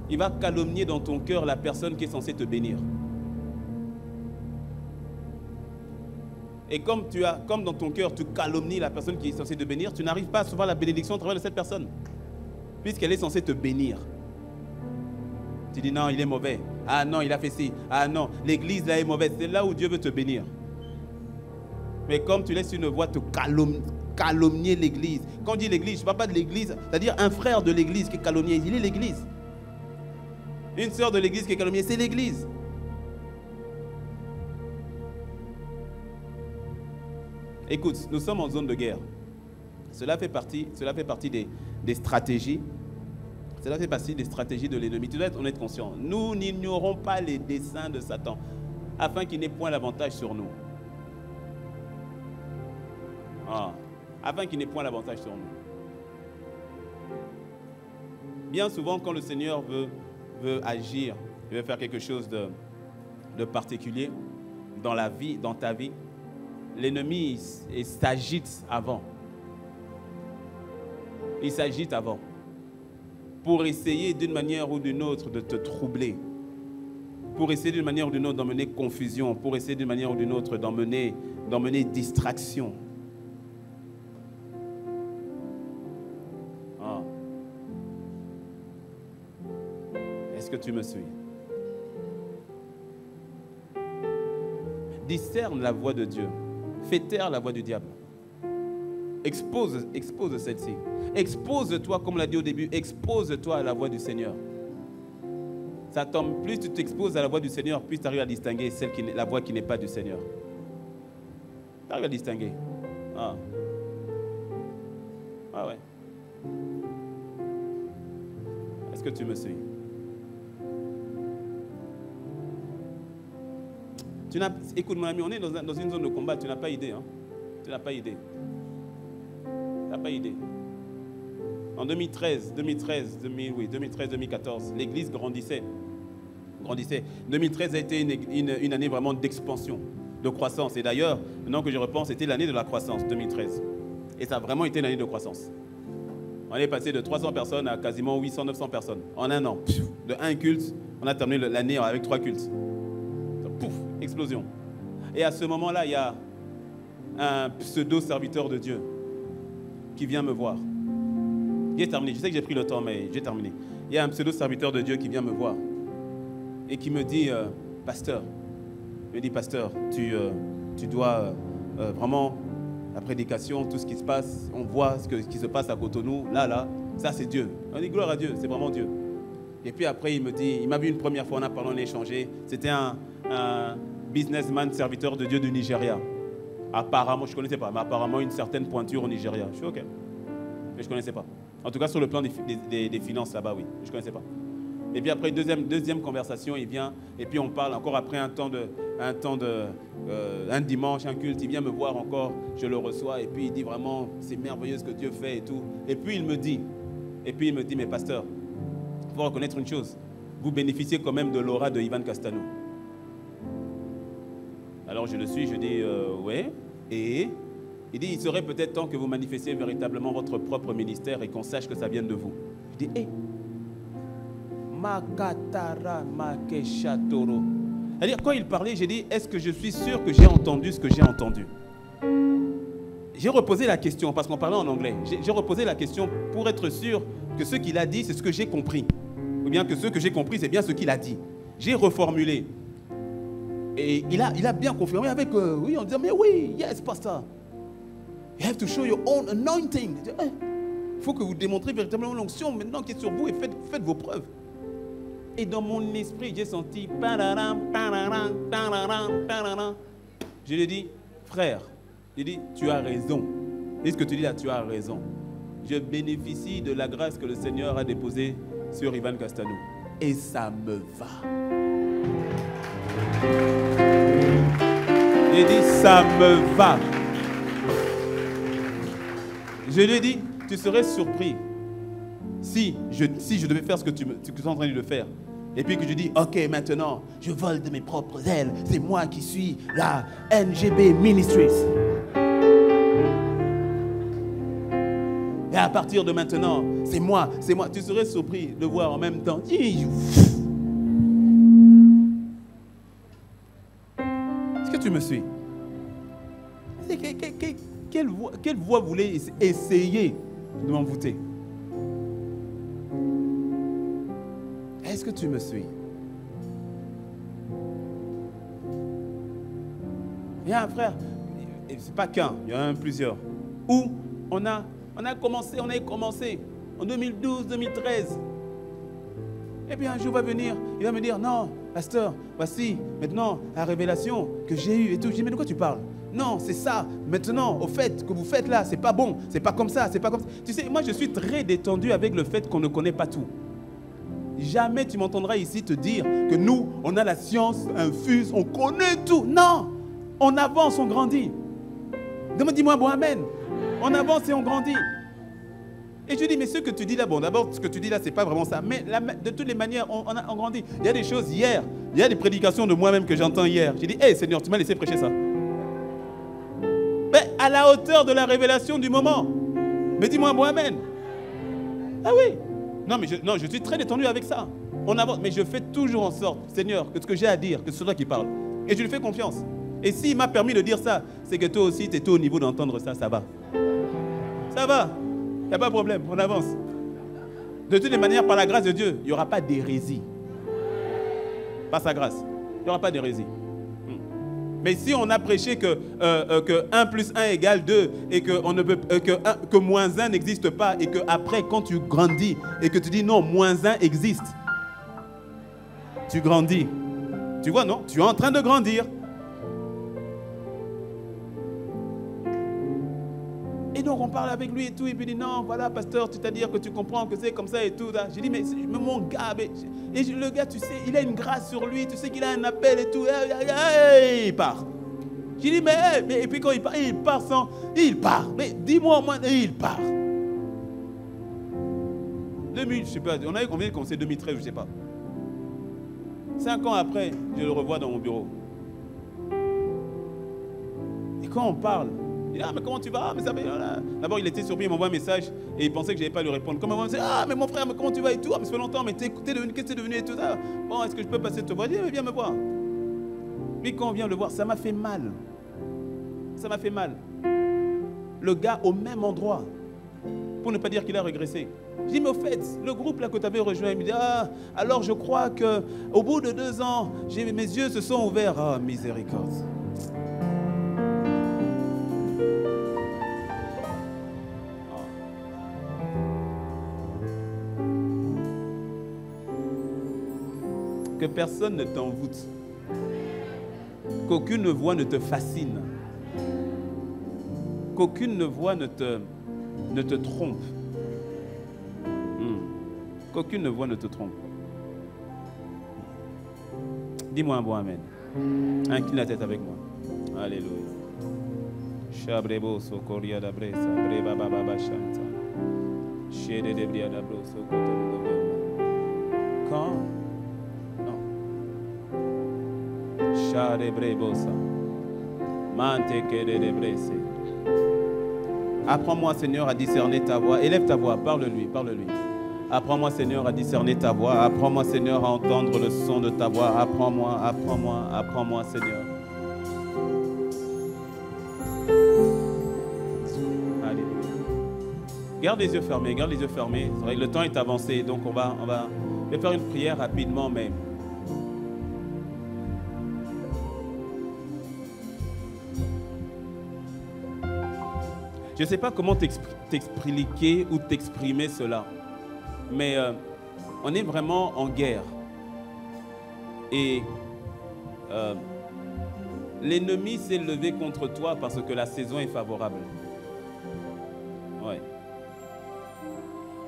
[SPEAKER 1] Il va calomnier dans ton cœur la personne qui est censée te bénir. Et comme dans ton cœur, tu calomnies la personne qui est censée te bénir, tu n'arrives pas à recevoir la bénédiction au travers de cette personne, puisqu'elle est censée te bénir. Tu dis non, il est mauvais. Ah non, il a fait ci. Ah non, l'église là est mauvaise. C'est là où Dieu veut te bénir. Mais comme tu laisses une voix te calomnier l'église. Quand on dit l'église, je ne parle pas de l'église, c'est-à-dire un frère de l'église qui est calomnié, il est l'église. Une sœur de l'église qui est calomniée, c'est l'église. Écoute, nous sommes en zone de guerre. Cela fait partie des stratégies. Cela fait partie des stratégies de l'ennemi. Tu dois être conscient. Nous n'ignorons pas les desseins de Satan, afin qu'il n'ait point l'avantage sur nous. Afin qu'il n'ait point l'avantage sur nous. Bien souvent, quand le Seigneur veut agir, il veut faire quelque chose de particulier dans la vie, dans ta vie, l'ennemi s'agite avant. Il s'agite avant pour essayer d'une manière ou d'une autre de te troubler, pour essayer d'une manière ou d'une autre d'emmener confusion, pour essayer d'une manière ou d'une autre d'emmener distraction. Est-ce que tu me suis? Discerne la voix de Dieu. Fais taire la voix du diable. Expose celle-ci. Expose-toi, comme on l'a dit au début, expose-toi à la voix du Seigneur. Ça tombe, plus tu t'exposes à la voix du Seigneur, plus tu arrives à distinguer la voix qui n'est pas du Seigneur. Tu arrives à distinguer. Ah ouais. Est-ce que tu me suis? Écoute mon ami, on est dans une zone de combat, tu n'as pas idée. Hein? Tu n'as pas idée. Tu n'as pas idée. En 2013-2014, l'Église grandissait. 2013 a été une année vraiment d'expansion, de croissance. Et d'ailleurs, maintenant que je repense, c'était l'année de la croissance, 2013. Et ça a vraiment été une année de croissance. On est passé de 300 personnes à quasiment 800-900 personnes. En un an, de un culte, on a terminé l'année avec 3 cultes. Pouf, explosion. Et à ce moment-là, il y a un pseudo-serviteur de Dieu qui vient me voir. J'ai terminé. Je sais que j'ai pris le temps, mais j'ai terminé. Il y a un pseudo-serviteur de Dieu qui vient me voir et qui me dit, pasteur, tu dois vraiment, la prédication, tout ce qui se passe, on voit ce qui se passe à Cotonou, là, ça c'est Dieu. On dit gloire à Dieu, c'est vraiment Dieu. Et puis après, il m'a vu une première fois, on a parlé, on a échangé. C'était un businessman, serviteur de Dieu du Nigeria. Apparemment, je ne connaissais pas, mais apparemment une certaine pointure au Nigeria. Je suis OK. Mais je ne connaissais pas. En tout cas, sur le plan des finances là-bas, oui. Je ne connaissais pas. Et puis après, deuxième conversation, il vient, et puis on parle encore après un dimanche, un culte, il vient me voir encore, je le reçois, et puis il dit vraiment, c'est merveilleux ce que Dieu fait et tout. Et puis il me dit, mais pasteur, il faut reconnaître une chose, vous bénéficiez quand même de l'aura de Ivan Castano. Alors je le suis, je dis, ouais, et il dit, il serait peut-être temps que vous manifestiez véritablement votre propre ministère et qu'on sache que ça vient de vous. Je dis, Makatara Makeshatoro. C'est-à-dire, quand il parlait, j'ai dit, est-ce que je suis sûr que j'ai entendu ce que j'ai entendu? J'ai reposé la question, parce qu'on parlait en anglais. J'ai reposé la question pour être sûr que ce qu'il a dit, c'est ce que j'ai compris. Ou bien que ce que j'ai compris, c'est bien ce qu'il a dit. J'ai reformulé. Et il a bien confirmé avec, oui, en disant, mais oui, yes, pastor. You have to show your own anointing. Il faut que vous démontrez véritablement l'onction maintenant qui est sur vous et faites vos preuves. Et dans mon esprit, j'ai senti, je lui ai dit, frère, j'ai dit, tu as raison. Et ce que tu dis là, tu as raison. Je bénéficie de la grâce que le Seigneur a déposée sur Ivan Castano. Et ça me va. J'ai dit, ça me va. Je lui ai dit, tu serais surpris si je devais faire ce que tu es en train de faire. Et puis que je dis, ok, maintenant, je vole de mes propres ailes. C'est moi qui suis la NGB Ministries. Et à partir de maintenant, c'est moi. Tu serais surpris de voir en même temps. Est-ce que tu me suis? Quelle voix voulait essayer de m'envoûter? Est-ce que tu me suis? Il y a un frère, et c'est pas qu'un, il y en a plusieurs, où on a commencé en 2012, 2013. Et puis un jour va venir, il va me dire, non, pasteur, voici maintenant la révélation que j'ai eue et tout. Je dis, mais de quoi tu parles? Non, c'est ça. Maintenant, au fait que vous faites là, c'est pas bon, c'est pas comme ça, c'est pas comme ça. Tu sais, moi je suis très détendu avec le fait qu'on ne connaît pas tout. Jamais tu m'entendras ici te dire que nous, on a la science infuse, on connaît tout. Non, on avance, on grandit. Dis-moi bon amen. On avance et on grandit. Et je dis, mais ce que tu dis là, bon, d'abord, ce que tu dis là, c'est pas vraiment ça. Mais de toutes les manières, on grandit. Il y a des choses hier, il y a des prédications de moi-même que j'entends hier. J'ai dit, hé Seigneur, tu m'as laissé prêcher ça. Mais à la hauteur de la révélation du moment. Mais dis-moi bon amen. Ah oui. Non, mais je suis très détendu avec ça. On avance, mais je fais toujours en sorte, Seigneur, que ce que j'ai à dire, que ce soit toi qui parle. Et je lui fais confiance. Et s'il m'a permis de dire ça, c'est que toi aussi, tu es au niveau d'entendre ça, ça va. Ça va. Il n'y a pas de problème, on avance. De toutes les manières, par la grâce de Dieu, il n'y aura pas d'hérésie. Par sa grâce, il n'y aura pas d'hérésie. Mais si on a prêché que 1 plus 1 égale 2 et que moins 1 n'existe pas et qu'après, quand tu grandis et que tu dis non, moins 1 existe, tu grandis. Tu vois, non? Tu es en train de grandir. Et donc on parle avec lui et tout, et puis il dit non, voilà pasteur, c'est-à-dire que tu comprends que c'est comme ça et tout. J'ai dit mais mon gars, et le gars, tu sais, il a une grâce sur lui, tu sais qu'il a un appel et tout, et il part. J'ai dit mais et puis quand il part sans, il part, mais dis-moi au moins, il part. 2000, je sais pas, on avait combien de commencé 2013, je sais pas. 5 ans après, je le revois dans mon bureau. Et quand on parle, il dit, ah, mais comment tu vas? Mais ça va. D'abord, il était surpris, il m'envoie un message et il pensait que je n'allais pas lui répondre. Comme il me dit, ah, mais mon frère, mais comment tu vas et tout? Ah, mais ça fait longtemps, mais qu'est-ce que tu es devenu et tout ça? Bon, est-ce que je peux passer te voir? Il dit, mais viens me voir. Mais quand on vient le voir, ça m'a fait mal. Ça m'a fait mal. Le gars au même endroit, pour ne pas dire qu'il a régressé. Je dis, mais au fait, le groupe là que tu avais rejoint, il me dit, ah, alors je crois qu'au bout de 2 ans, mes yeux se sont ouverts. Ah, miséricorde. Que personne ne t'envoûte. Qu'aucune voix ne te fascine. Qu'aucune voix ne te trompe. Qu'aucune voix ne te trompe. Dis-moi un bon amen. Incline la tête avec moi. Alléluia. Shabrebo sokoria dabresa, breba baba shanta. Shede debria dabro sokoto. Quand apprends-moi, Seigneur, à discerner ta voix. Élève ta voix, parle-lui, parle-lui. Apprends-moi, Seigneur, à discerner ta voix. Apprends-moi, Seigneur, à entendre le son de ta voix. Apprends-moi, Seigneur. Alléluia. Garde les yeux fermés, garde les yeux fermés. C'est vrai que le temps est avancé, donc on va faire une prière rapidement, mais... Je ne sais pas comment t'expliquer ou t'exprimer cela, mais on est vraiment en guerre. Et l'ennemi s'est levé contre toi parce que la saison est favorable. Ouais.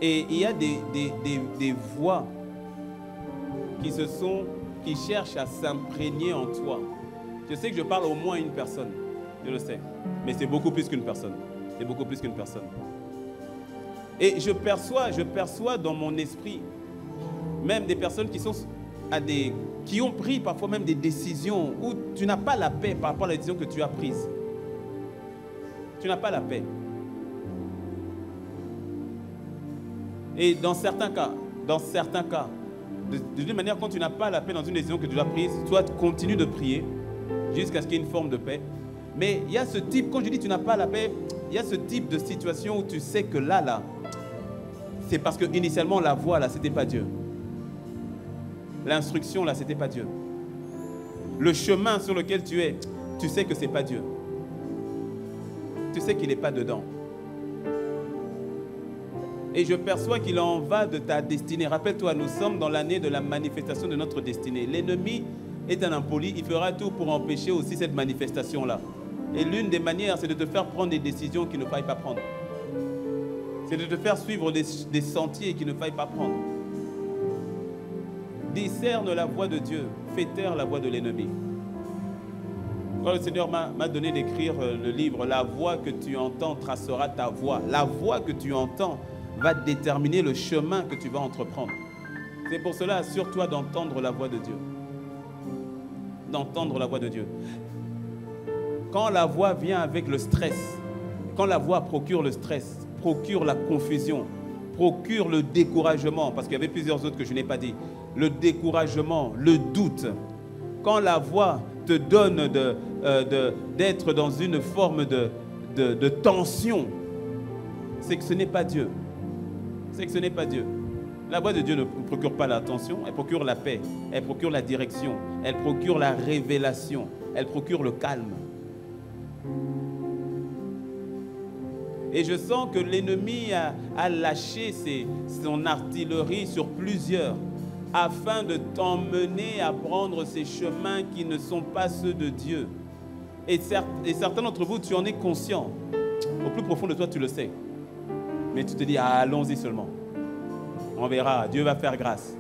[SPEAKER 1] Et il y a des voix qui cherchent à s'imprégner en toi. Je sais que je parle au moins à une personne, je le sais, mais c'est beaucoup plus qu'une personne. C'est beaucoup plus qu'une personne. Et je perçois dans mon esprit même des personnes qui ont pris parfois même des décisions où tu n'as pas la paix par rapport à la décision que tu as prise. Tu n'as pas la paix. Et dans certains cas, de toute manière, quand tu n'as pas la paix dans une décision que tu as prise, toi, continue de prier jusqu'à ce qu'il y ait une forme de paix. Mais il y a ce type, quand je dis tu n'as pas la paix, il y a ce type de situation où tu sais que là, c'est parce que initialement la voix là, c'était pas Dieu. L'instruction là, c'était pas Dieu. Le chemin sur lequel tu es, tu sais que ce n'est pas Dieu. Tu sais qu'il n'est pas dedans. Et je perçois qu'il en va de ta destinée. Rappelle-toi, nous sommes dans l'année de la manifestation de notre destinée. L'ennemi est un impoli, il fera tout pour empêcher aussi cette manifestation-là. Et l'une des manières, c'est de te faire prendre des décisions qu'il ne faille pas prendre. C'est de te faire suivre des sentiers qu'il ne faille pas prendre. Discerne la voix de Dieu, fais taire la voix de l'ennemi. Quand le Seigneur m'a donné d'écrire le livre, la voix que tu entends tracera ta voie. La voix que tu entends va déterminer le chemin que tu vas entreprendre. C'est pour cela, assure-toi d'entendre la voix de Dieu. D'entendre la voix de Dieu. Quand la voix vient avec le stress, quand la voix procure le stress, procure la confusion, procure le découragement, parce qu'il y avait plusieurs autres que je n'ai pas dit, le découragement, le doute, quand la voix te donne d'être dans une forme de tension, c'est que ce n'est pas Dieu. C'est que ce n'est pas Dieu. La voix de Dieu ne procure pas la tension, elle procure la paix, elle procure la direction, elle procure la révélation, elle procure le calme. Et je sens que l'ennemi a lâché son artillerie sur plusieurs afin de t'emmener à prendre ces chemins qui ne sont pas ceux de Dieu. Et certains d'entre vous, tu en es conscient. Au plus profond de toi, tu le sais. Mais tu te dis, ah, allons-y seulement. On verra, Dieu va faire grâce.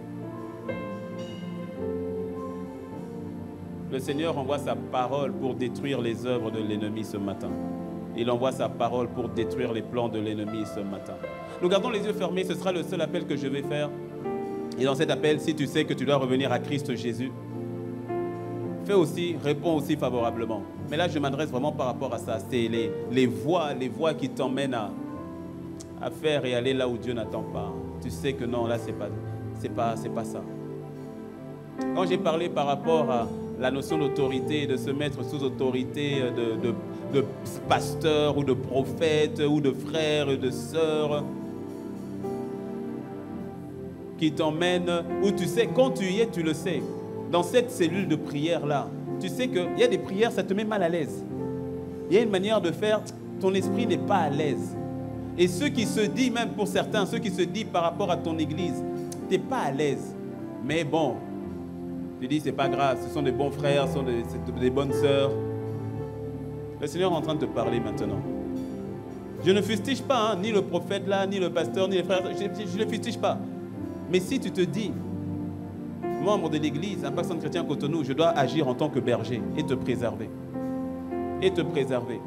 [SPEAKER 1] Le Seigneur envoie sa parole pour détruire les œuvres de l'ennemi ce matin. Il envoie sa parole pour détruire les plans de l'ennemi ce matin. Nous gardons les yeux fermés, ce sera le seul appel que je vais faire. Et dans cet appel, si tu sais que tu dois revenir à Christ Jésus, réponds aussi favorablement. Mais là, je m'adresse vraiment par rapport à ça. C'est les voies qui t'emmènent à faire et aller là où Dieu n'attend pas. Tu sais que non, là, c'est pas ça. Quand j'ai parlé par rapport à la notion d'autorité, de se mettre sous autorité de pasteur ou de prophète ou de frères et de sœurs qui t'emmènent, où tu sais, quand tu y es, tu le sais. Dans cette cellule de prière-là, tu sais qu'il y a des prières, ça te met mal à l'aise. Il y a une manière de faire, ton esprit n'est pas à l'aise. Et ceux qui se disent, même pour certains, ceux qui se disent par rapport à ton église, tu n'es pas à l'aise. Mais bon, tu dis, c'est pas grave, ce sont des bons frères, ce sont des bonnes sœurs. Le Seigneur est en train de te parler maintenant. Je ne fustige pas, ni le prophète là, ni le pasteur, ni les frères, je ne fustige pas. Mais si tu te dis, membre de l'église, un pasteur chrétien Cotonou, je dois agir en tant que berger et te préserver. Et te préserver.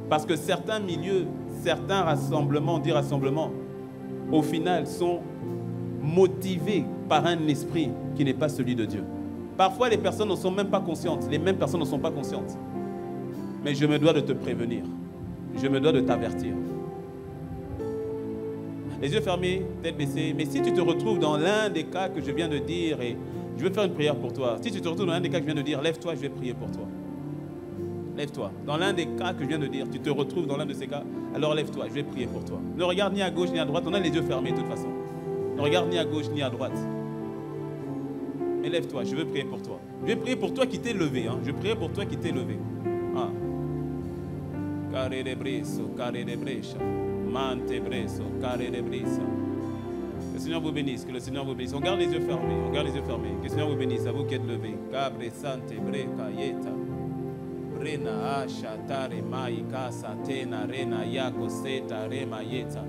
[SPEAKER 1] Parce que certains milieux, certains rassemblements, au final sont motivés par un esprit qui n'est pas celui de Dieu. Parfois, les personnes ne sont même pas conscientes. Les mêmes personnes ne sont pas conscientes. Mais je me dois de te prévenir. Je me dois de t'avertir. Les yeux fermés, tête baissée. Mais si tu te retrouves dans l'un des cas que je viens de dire, et je vais faire une prière pour toi. Si tu te retrouves dans l'un des cas que je viens de dire, lève-toi, je vais prier pour toi. Lève-toi. Dans l'un des cas que je viens de dire, tu te retrouves dans l'un de ces cas, alors lève-toi, je vais prier pour toi. Ne regarde ni à gauche ni à droite, on a les yeux fermés de toute façon. Ne regarde ni à gauche ni à droite. Mais lève-toi, je veux prier pour toi. Je vais prier pour toi qui t'es levé. Je vais prier pour toi qui t'es levé. Carré de bresso, carré de brecha. Mante bresso, carré de brisa. Que le Seigneur vous bénisse, que le Seigneur vous bénisse. On garde les yeux fermés, on garde les yeux fermés. Que le Seigneur vous bénisse, à vous qui êtes levés. Cabre sante breca yeta. Rena asha tare mai casa tena rena yako seta rema yeta.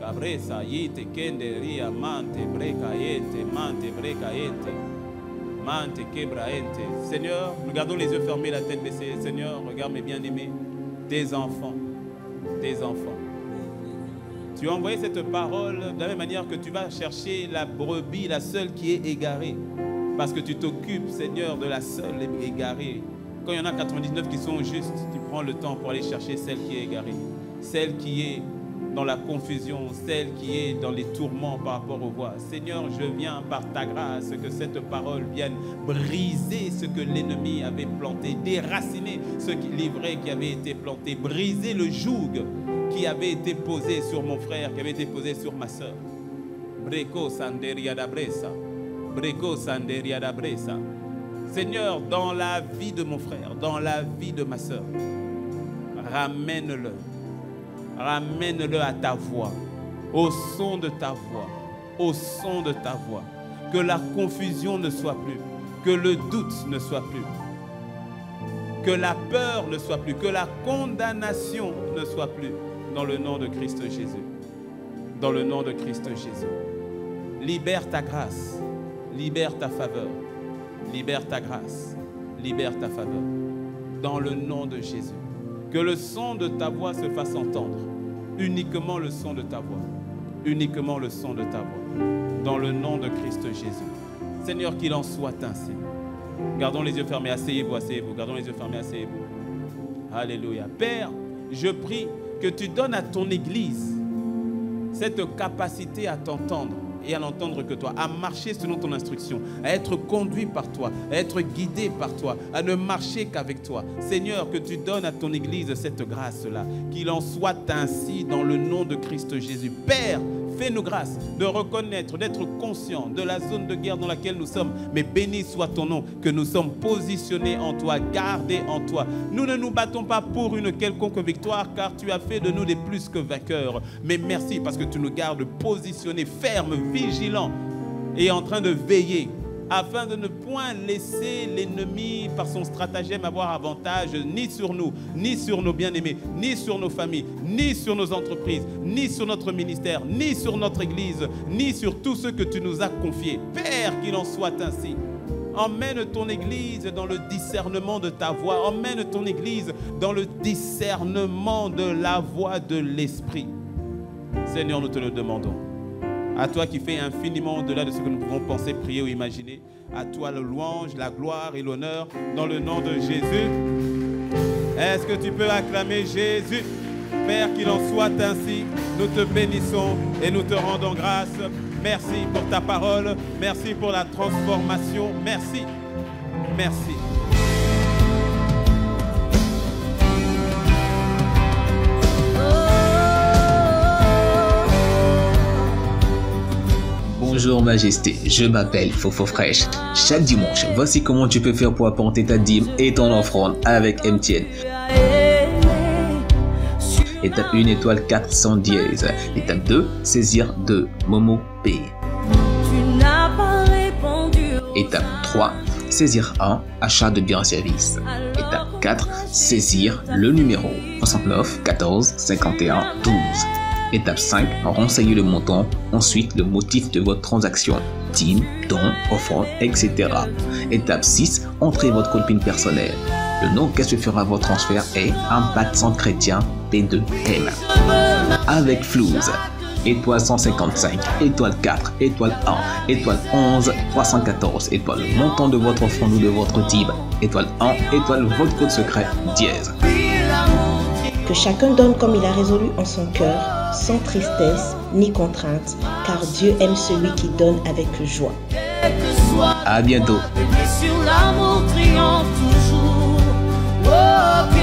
[SPEAKER 1] Cabresa yite kende ria mante breca yente, mante breca yente. Mante quebra ente. Seigneur, nous gardons les yeux fermés, la tête baissée. Seigneur, regarde mes bien-aimés, tes enfants, tes enfants. Tu as envoyé cette parole de la même manière que tu vas chercher la brebis, la seule qui est égarée. Parce que tu t'occupes, Seigneur, de la seule égarée. Quand il y en a 99 qui sont justes, tu prends le temps pour aller chercher celle qui est égarée. Celle qui est dans la confusion, celle qui est dans les tourments par rapport aux voies. Seigneur, je viens par ta grâce que cette parole vienne briser ce que l'ennemi avait planté, déraciner ce l'ivraie qui avait été planté, briser le joug qui avait été posé sur mon frère, qui avait été posé sur ma soeur. Breco sanderia da bresa, breco sanderia da bresa. Seigneur, dans la vie de mon frère, dans la vie de ma sœur, ramène-le. Ramène-le à ta voix, au son de ta voix, au son de ta voix. Que la confusion ne soit plus, que le doute ne soit plus, que la peur ne soit plus, que la condamnation ne soit plus, dans le nom de Christ Jésus. Dans le nom de Christ Jésus. Libère ta grâce, libère ta faveur, libère ta grâce, libère ta faveur. Dans le nom de Jésus. Que le son de ta voix se fasse entendre. Uniquement le son de ta voix. Uniquement le son de ta voix. Dans le nom de Christ Jésus. Seigneur, qu'il en soit ainsi. Gardons les yeux fermés. Asseyez-vous, asseyez-vous. Gardons les yeux fermés, asseyez-vous. Alléluia. Père, je prie que tu donnes à ton Église cette capacité à t'entendre et à n'entendre que toi, à marcher selon ton instruction, à être conduit par toi, à être guidé par toi, à ne marcher qu'avec toi. Seigneur, que tu donnes à ton Église cette grâce-là, qu'il en soit ainsi dans le nom de Christ Jésus. Père, fais-nous grâce de reconnaître, d'être conscients de la zone de guerre dans laquelle nous sommes, mais béni soit ton nom, que nous sommes positionnés en toi, gardés en toi. Nous ne nous battons pas pour une quelconque victoire, car tu as fait de nous des plus que vainqueurs. Mais merci parce que tu nous gardes positionnés, fermes, vigilants et en train de veiller, afin de ne point laisser l'ennemi par son stratagème avoir avantage ni sur nous, ni sur nos bien-aimés, ni sur nos familles, ni sur nos entreprises, ni sur notre ministère, ni sur notre Église, ni sur tous ceux que tu nous as confiés. Père, qu'il en soit ainsi. Emmène ton Église dans le discernement de ta voix. Emmène ton Église dans le discernement de la voix de l'Esprit. Seigneur, nous te le demandons. À toi qui fais infiniment au-delà de ce que nous pouvons penser, prier ou imaginer. À toi le louange, la gloire et l'honneur dans le nom de Jésus. Est-ce que tu peux acclamer Jésus? Père, qu'il en soit ainsi. Nous te bénissons et nous te rendons grâce. Merci pour ta parole. Merci pour la transformation. Merci. Merci.
[SPEAKER 2] Bonjour Majesté, je m'appelle Fofo Fraîche. Chaque dimanche, voici comment tu peux faire pour apporter ta dîme et ton offrande avec MTN. Étape 1, étoile 400 dièse. Étape 2, saisir 2, Momo Pay. Étape 3, saisir 1, achat de biens et services. Étape 4, saisir le numéro 69 14 51 12. Étape 5, renseigner le montant, ensuite le motif de votre transaction, dîme, don, offrande, etc. Étape 6, entrez votre code PIN personnel. Le nom qu'est-ce que fera votre transfert est Impact Centre Chrétien P2M. Avec Flouze, étoile 155, étoile 4, étoile 1, étoile 11, 314, étoile le montant de votre offrande ou de votre dîme, étoile 1, étoile votre code secret, dièse.
[SPEAKER 3] Que chacun donne comme il a résolu en son cœur, sans tristesse ni contrainte, car Dieu aime celui qui donne avec joie.
[SPEAKER 2] À bientôt.
[SPEAKER 4] Sur l'amour triomphe toujours. Oh,